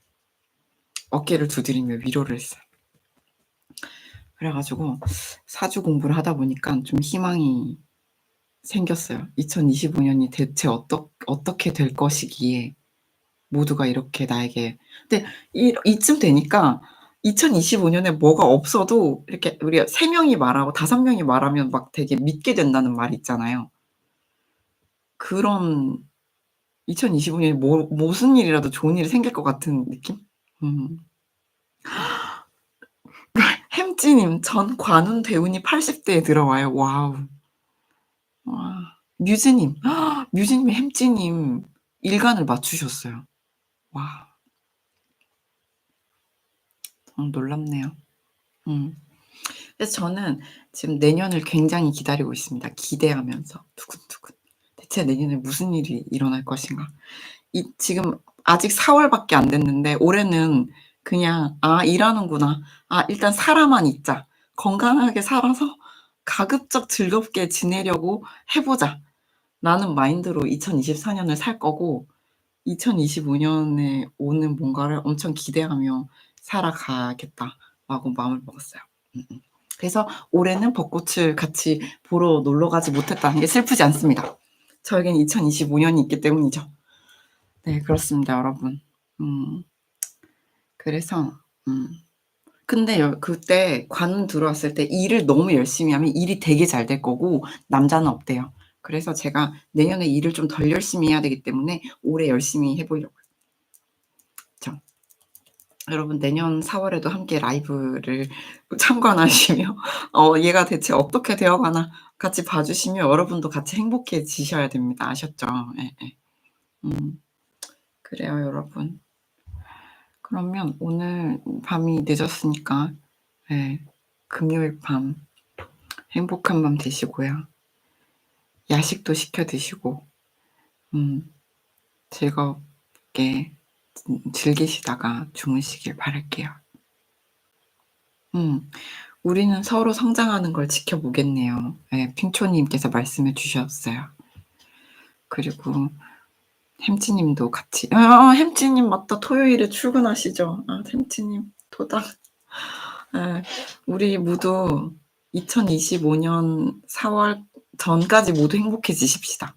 어깨를 두드리며 위로를 했어요. 그래 가지고 사주 공부를 하다 보니깐 좀 희망이 생겼어요. 2025 년이 대체 어떻게 될 것이기에 모두가 이렇게 나에게 근데 이쯤 되니까 2025 년에 뭐가 없어도 이렇게 우리가 3 명이 말하고 5 명이 말하면 막 되게 믿게 된다는 말이 있잖아요. 그런 2025 년에 무슨 일이라도 좋은 일이 생길 것 같은 느낌? 음. 햄찌님 전 관운 대운이 80 대에 들어와요. 와우. 와. 뮤즈님 뮤즈님이 햄찌님 일간을 맞추셨어요. 와. 놀랍네요. 음. 그래서 저는 지금 내년을 굉장히 기다리고 있습니다. 기대하면서 두근두근. 대체 내년에 무슨 일이 일어날 것인가? 지금 아직 4 월밖에 안 됐는데 올해는 그냥 '아 일하는구나. 일단 살아만 있자. 건강하게 살아서 가급적 즐겁게 지내려고 해 보자.'라는 마인드로 2024 년을 살 거고 2025 년에 오는 뭔가를 엄청 기대하며 살아가겠다라고 마음을 먹었어요. 음음. 그래서 올해는 벚꽃을 같이 보러 놀러 가지 못했다는 게 슬프지 않습니다. 저에겐 2025 년이 있기 때문이죠. 네 그렇습니다 여러분. 음 그래서 근데 그때 관운 들어왔을 때 일을 너무 열심히 하면 일이 되게 잘 될 거고 남자는 없대요. 그래서 제가 내년에 일을 좀 덜 열심히 해야 되기 때문에 올해 열심히 해 보려고요. 그쵸. 여러분 내년 4 월에도 함께 라이브를 참관하시며 얘가 대체 어떻게 되어 가나 같이 봐 주시면 여러분도 같이 행복해지셔야 됩니다. 아셨죠? 예예. 음 그래요 여러분. 그러면 오늘 밤이 늦었으니까 예 금요일 밤 행복한 밤 되시고요. 야식도 시켜 드시고 음 즐겁게 즐기시다가 주무시길 바랄게요. 음. 우리는 서로 성장하는 걸 지켜보겠네요. 예. 핑초님께서 말씀해 주셨어요. 그리고 햄찌님도 같이 햄찌님 맞다. 토요일에 출근하시죠. 햄찌님 도당. 예. 우리 모두 2025년 4월 전까지 모두 행복해지십시다.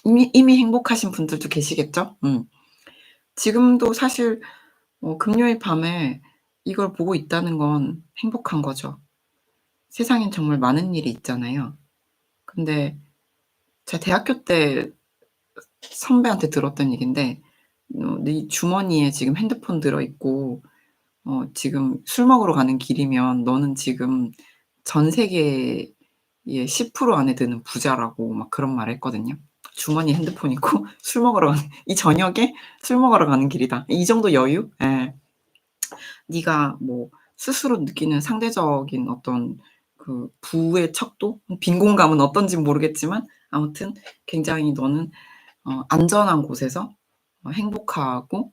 이미 행복하신 분들도 계시겠죠? 지금도 사실 금요일 밤에 이걸 보고 있다는 건 행복한 거죠. 세상엔 정말 많은 일이 있잖아요. 근데 제가 대학교 때 선배한테 들었던 얘긴데 네 주머니에 지금 핸드폰 들어있고 지금 술 먹으러 가는 길이면 너는 지금 전 세계의 10% 안에 드는 부자라고 막 그런 말을 했거든요. 주머니에 핸드폰 있고 술 먹으러 가는 이 저녁에 술 먹으러 가는 길이다. 이 정도 여유? 예. 네가 뭐 스스로 느끼는 상대적인 어떤 그 부의 척도? 빈 공감은 어떤진 모르겠지만 아무튼 굉장히 너는 안전한 곳에서 행복하고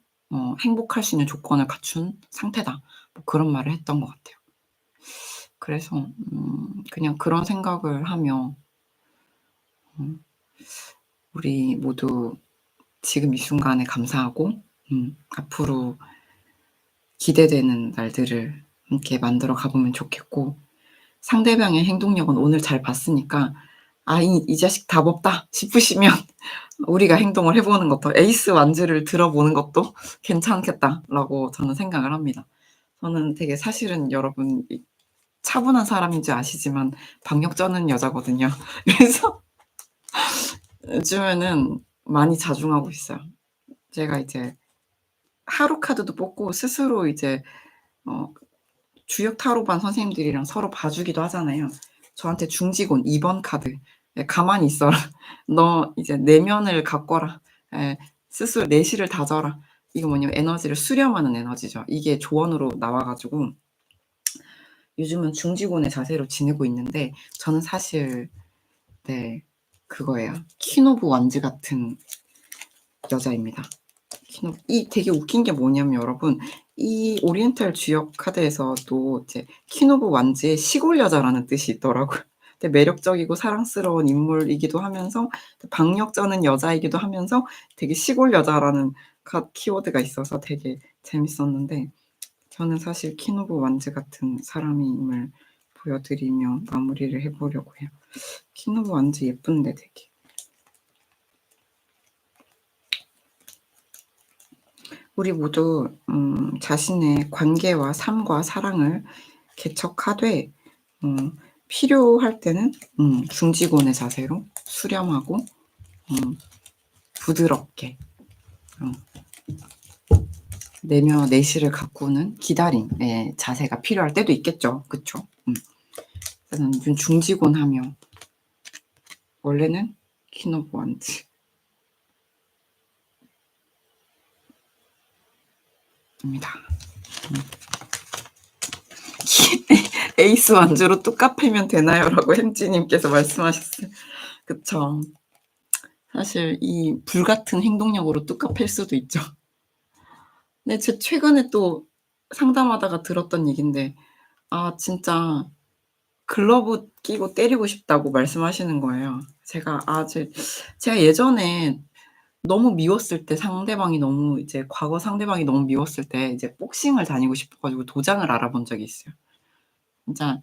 행복할 수 있는 조건을 갖춘 상태다. 뭐 그런 말을 했던 것 같아요. 그래서 그냥 그런 생각을 하며 우리 모두 지금 이 순간에 감사하고 앞으로 기대되는 날들을 함께 만들어 가보면 좋겠고 상대방의 행동력은 오늘 잘 봤으니까 '아 이 자식 답 없다.' 싶으시면 우리가 행동을 해 보는 것도 '에이스 완즈를 들어보는 것도 괜찮겠다.'라고 저는 생각을 합니다. 저는 되게 사실은 여러분 차분한 사람인 줄 아시지만 박력 쩌는 여자거든요. 그래서 요즘에는 많이 자중하고 있어요. 제가 이제 하루 카드도 뽑고 스스로 이제 어 주역 타로반 선생님들이랑 서로 봐 주기도 하잖아요. 저한테 중지곤 2번 카드. 예 "가만히 있어라. 너 이제 내면을 가꿔라. 예 스스로 내실을 다져라." 이거 뭐냐면 에너지를 수렴하는 에너지죠. 이게 조언으로 나와 가지고 요즘은 중지곤의 자세로 지내고 있는데 저는 사실 네 그거예요. 퀸 오브 완즈 같은 여자입니다. 이 되게 웃긴 게 뭐냐면 여러분 이 오리엔탈 주역 카드에서도 이제 퀸 오브 완즈의 시골 여자라는 뜻이 있더라고요. 되게 매력적이고 사랑스러운 인물이기도 하면서 박력 저는 여자이기도 하면서 되게 시골 여자라는 키워드가 있어서 되게 재밌었는데 저는 사실 퀸 오브 완즈 같은 사람임을 보여드리며 마무리를 해 보려고 해요. 퀸 오브 완즈 예쁜데 되게. 우리 모두 자신의 관계와 삶과 사랑을 개척하되 필요할 때는 중지곤의 자세로 수렴하고 부드럽게 내실을 가꾸는 기다림의 자세가 필요할 때도 있겠죠. 그쵸? 저는 중지곤하며 원래는 퀸 오브 완즈 입니다. 에이스 완즈로 뚝 패면 되나요? 라고 햄찌님께서 말씀하셨어요. 그쵸. 사실 이 불같은 행동력으로 뚝 팰 수도 있죠. 근데 제 최근에 또 상담하다가 들었던 얘긴데 진짜 글러브 끼고 때리고 싶다고 말씀하시는 거예요. 제가 예전에 너무 미웠을 때 상대방이 너무 이제 과거 상대방이 너무 미웠을 때 이제 복싱을 다니고 싶어 가지고 도장을 알아본 적이 있어요. 진짜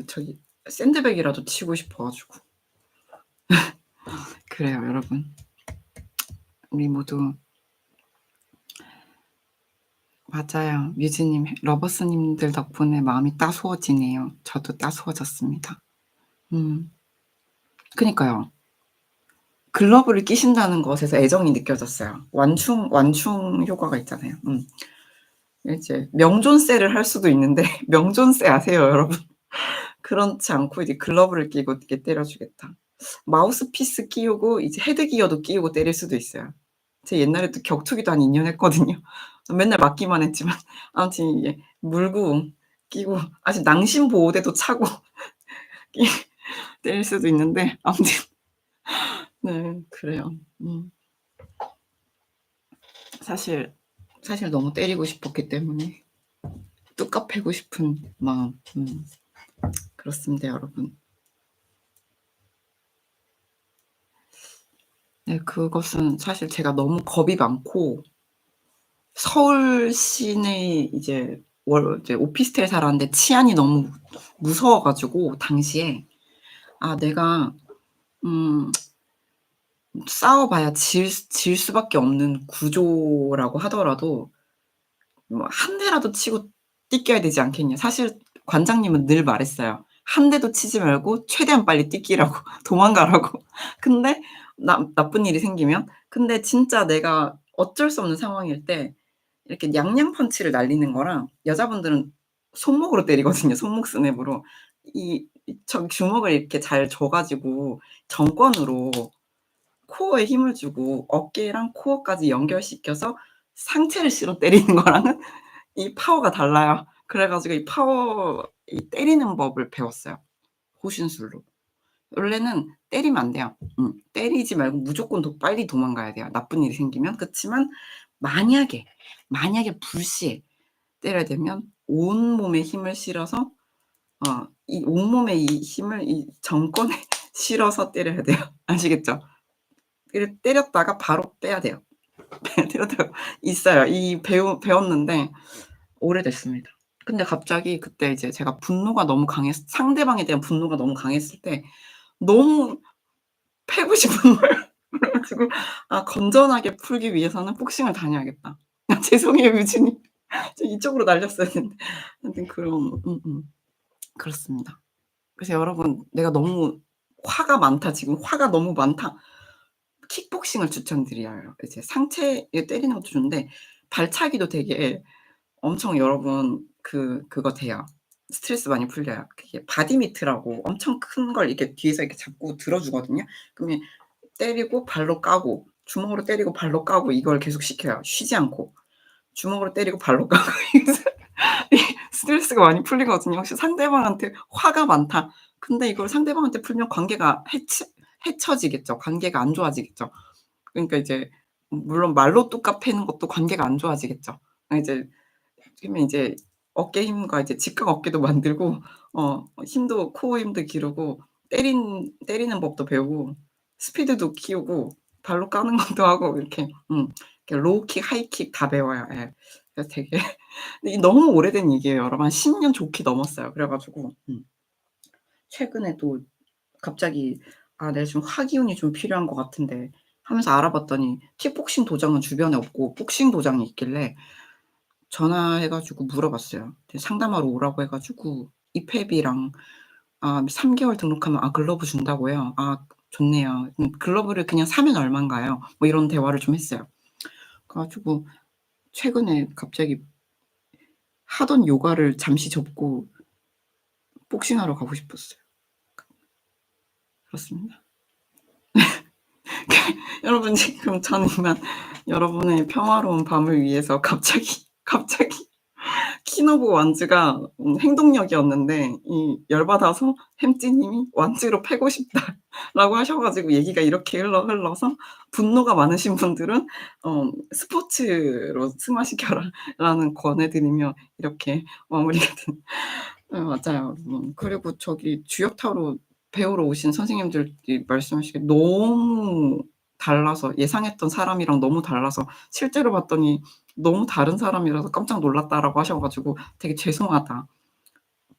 저기 샌드백이라도 치고 싶어 가지고. 그래요 여러분. 우리 모두 맞아요. 뮤즈님, 러버스님들 덕분에 마음이 따스워지네요. 저도 따스워졌습니다. 그니까요. 글러브를 끼신다는 것에서 애정이 느껴졌어요. 완충 효과가 있잖아요. 이제 명존세를 할 수도 있는데 명존세 아세요 여러분? 그렇지 않고 이제 글러브를 끼고 이렇게 때려 주겠다. 마우스피스 끼우고 이제 헤드기어도 끼우고 때릴 수도 있어요. 제가 옛날에도 격투기도 한 2년 했거든요. 맨날 맞기만 했지만 아무튼 이게 물고 끼고 아직 낭심 보호대도 차고 끼 때릴 수도 있는데 아무튼 네 그래요. 사실 너무 때리고 싶었기 때문에 뚝 패고 싶은 마음. 그렇습니다 여러분. 그것은 사실 제가 너무 겁이 많고 서울 시내 이제 이제 오피스텔 살았는데 치안이 너무 무서워 가지고 당시에 내가 음 싸워 봐야 질 수밖에 없는 구조라고 하더라도 뭐 한 대라도 치고 뛰겨야 되지 않겠냐." 사실 관장님은 늘 말했어요. 한 대도 치지 말고 최대한 빨리 뛰기라고 도망가라고. 근데 나쁜 일이 생기면 근데 진짜 내가 어쩔 수 없는 상황일 때 이렇게 양양 펀치를 날리는 거랑 여자분들은 손목으로 때리거든요, 손목 스냅으로. 주먹을 이렇게 잘 줘 가지고 정권으로 코어에 힘을 주고 어깨랑 코어까지 연결시켜서 상체를 실어 때리는 거랑은 이 파워가 달라요. 그래 가지고 이 때리는 법을 배웠어요, 호신술로. 원래는 때리면 안 돼요. 때리지 말고 무조건 빨리 도망가야 돼요, 나쁜 일이 생기면. 그치만 만약에, 불시에 때려야 되면 온몸에 힘을 실어서 이 온몸에 이 힘을 이 정권에 실어서 때려야 돼요. 아시겠죠? 때렸다가 바로 빼야 돼요. 때렸다가 있어요. 배웠는데 오래됐습니다. 근데 갑자기 그때 이제 제가 분노가 너무 상대방에 대한 분노가 너무 강했을 때 너무 패고 싶은 거예요. 그래 가지고 '건전하게 풀기 위해서는 복싱을 다녀야겠다.' 죄송해요 유진님. 저 이쪽으로 날렸어야 되는데. 하여튼 그렇습니다. 그래서 여러분 내가 너무 화가 많다 지금 화가 너무 많다. 킥복싱을 추천드려요. 이제 상체에 때리는 것도 좋은데 발차기도 되게 엄청 여러분 그거 돼요. 스트레스 많이 풀려요. 그게 바디미트라고 엄청 큰 걸 이렇게 뒤에서 이렇게 잡고 들어 주거든요. 그러면 때리고 발로 까고 주먹으로 때리고 발로 까고 이걸 계속 시켜요, 쉬지 않고. 주먹으로 때리고 발로 까고 이 스트레스가 많이 풀리거든요. 혹시 상대방한테 화가 많다. 근데 이걸 상대방한테 풀면 관계가 헤쳐지겠죠. 관계가 안 좋아지겠죠. 그러니까 이제 물론 말로 뚝까 패는 것도 관계가 안 좋아지겠죠. 이제 그러면 이제 어깨 힘과 이제 직각 어깨도 만들고 코어 힘도 기르고 때리는 법도 배우고 스피드도 키우고 발로 까는 것도 하고 이렇게 로우킥, 하이킥 다 배워요. 예. 그래서 되게 근데 이 너무 오래된 얘기예요. 여러분 한 10년 좋게 넘었어요. 그래 가지고 최근에도 갑자기 '아 내가 지금 화기운이 좀 필요한 것 같은데.' 하면서 알아봤더니 킥복싱 도장은 주변에 없고 복싱 도장이 있길래 전화해 가지고 물어봤어요. 상담하러 오라고 해 가지고 입회비랑 3 개월 등록하면 글러브 준다고요? 아 좋네요. 글러브를 그냥 사면 얼만가요? 뭐 이런 대화를 좀 했어요. 그래 가지고 최근에 갑자기 하던 요가를 잠시 접고 복싱하러 가고 싶었어요. 그렇습니다. 여러분 지금 저는 이만 여러분의 평화로운 밤을 위해서 갑자기 키노부 완즈가 행동력이었는데 이 열받아서 햄찌 님이 "완즈로 패고 싶다."라고 하셔 가지고 얘기가 이렇게 흘러서 분노가 많으신 분들은 "스포츠로 승화시켜라."라는 권해 드리며 이렇게 마무리가 된 맞아요. 그리고 저기 주역타로 배우러 오신 선생님들이 말씀하시기에 너무 달라서 예상했던 사람이랑 너무 달라서 실제로 봤더니 "너무 다른 사람이라서 깜짝 놀랐다."라고 하셔 가지고 되게 죄송하다.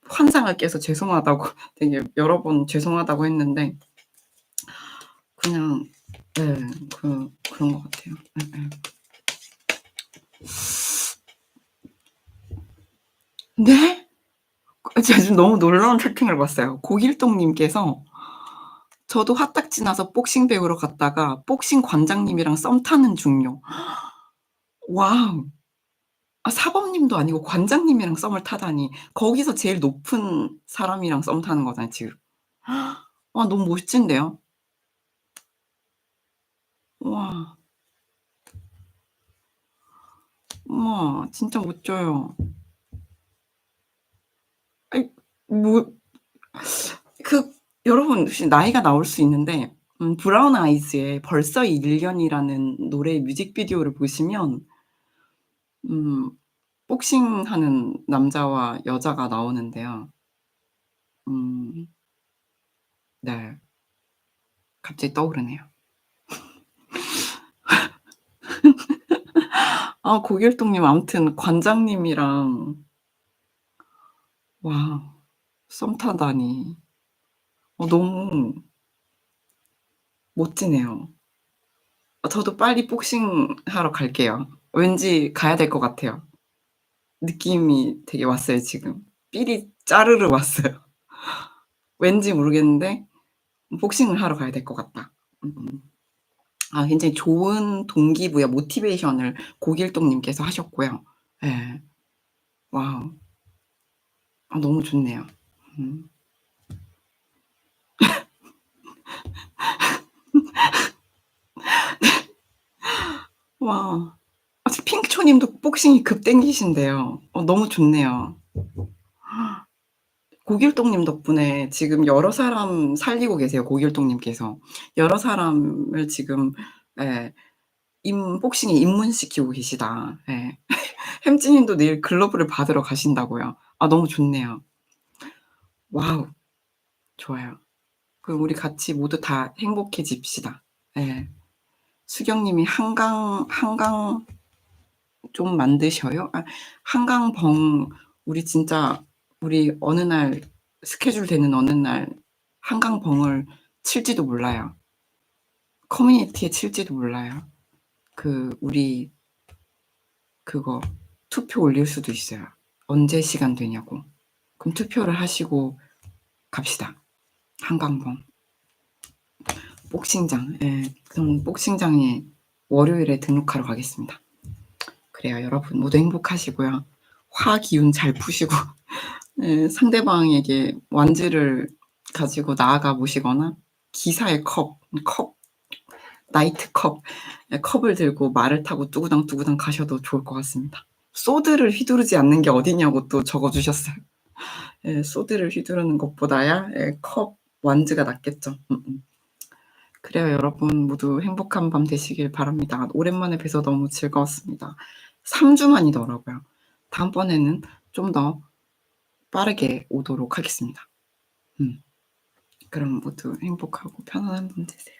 환상을 깨서 죄송하다고 되게 여러 번 죄송하다고 했는데 그냥 네 그런 것 같아요. 예예. 네? 제가 지금 너무 놀라운 채팅을 봤어요. 고길동 님께서 "저도 화딱지 나서 복싱 배우러 갔다가 복싱 관장님이랑 썸 타는 중요." 와우. 사범님도 아니고 관장님이랑 썸을 타다니. 거기서 제일 높은 사람이랑 썸 타는 거잖아요 지금. 와 너무 멋진데요. 와. 우와 진짜 멋져요. 아이 뭐 그 여러분 혹시 나이가 나올 수 있는데 브라운 아이즈의 벌써 1 년이라는 노래 뮤직비디오를 보시면 음 복싱하는 남자와 여자가 나오는데요. 음 네. 갑자기 떠오르네요. 고길동님 아무튼 관장님이랑 와 썸 타다니. 너무 멋지네요. 저도 빨리 복싱하러 갈게요. 왠지 가야 될 것 같아요. 느낌이 되게 왔어요 지금. 삘이 짜르르 왔어요. 왠지 모르겠는데 복싱을 하러 가야 될 것 같다. 음음. 굉장히 좋은 동기부여 모티베이션을 고길동 님께서 하셨고요. 예. 와우. 너무 좋네요. 음. 와. 지금 핑크초 님도 복싱이 급 땡기신대요. 너무 좋네요. 고길동 님 덕분에 지금 여러 사람 살리고 계세요, 고길동 님께서. 여러 사람을 지금 예 복싱에 입문시키고 계시다. 예. 햄찌 님도 내일 글러브를 받으러 가신다고요. 너무 좋네요. 와우. 좋아요. 그럼 우리 같이 모두 다 행복해집시다. 예. 수경 님이 한강 좀 만드셔요? 한강벙 우리 진짜 우리 어느 날 스케줄 되는 어느 날 한강벙을 칠지도 몰라요. 커뮤니티에 칠지도 몰라요. 우리 그거 투표 올릴 수도 있어요. 언제 시간 되냐고. 그럼 투표를 하시고 갑시다. 한강벙. 복싱장. 예. 그럼 복싱장에 월요일에 등록하러 가겠습니다. 그래요. 여러분 모두 행복하시고요. 화 기운 잘 푸시고 예, 상대방에게 완주를 가지고 나아가 보시거나 기사의 컵, 나이트 컵, 컵을 들고 말을 타고 뚜구당 가셔도 좋을 것 같습니다. 소드를 휘두르지 않는 게 어디냐고 또 적어주셨어요. 예, 소드를 휘두르는 것보다야 컵 완주가 낫겠죠. 그래요. 여러분 모두 행복한 밤 되시길 바랍니다. 오랜만에 뵈서 너무 즐거웠습니다. 3주 만이더라고요. 다음번에는 좀 더 빠르게 오도록 하겠습니다. 그럼 모두 행복하고 편안한 밤 되세요.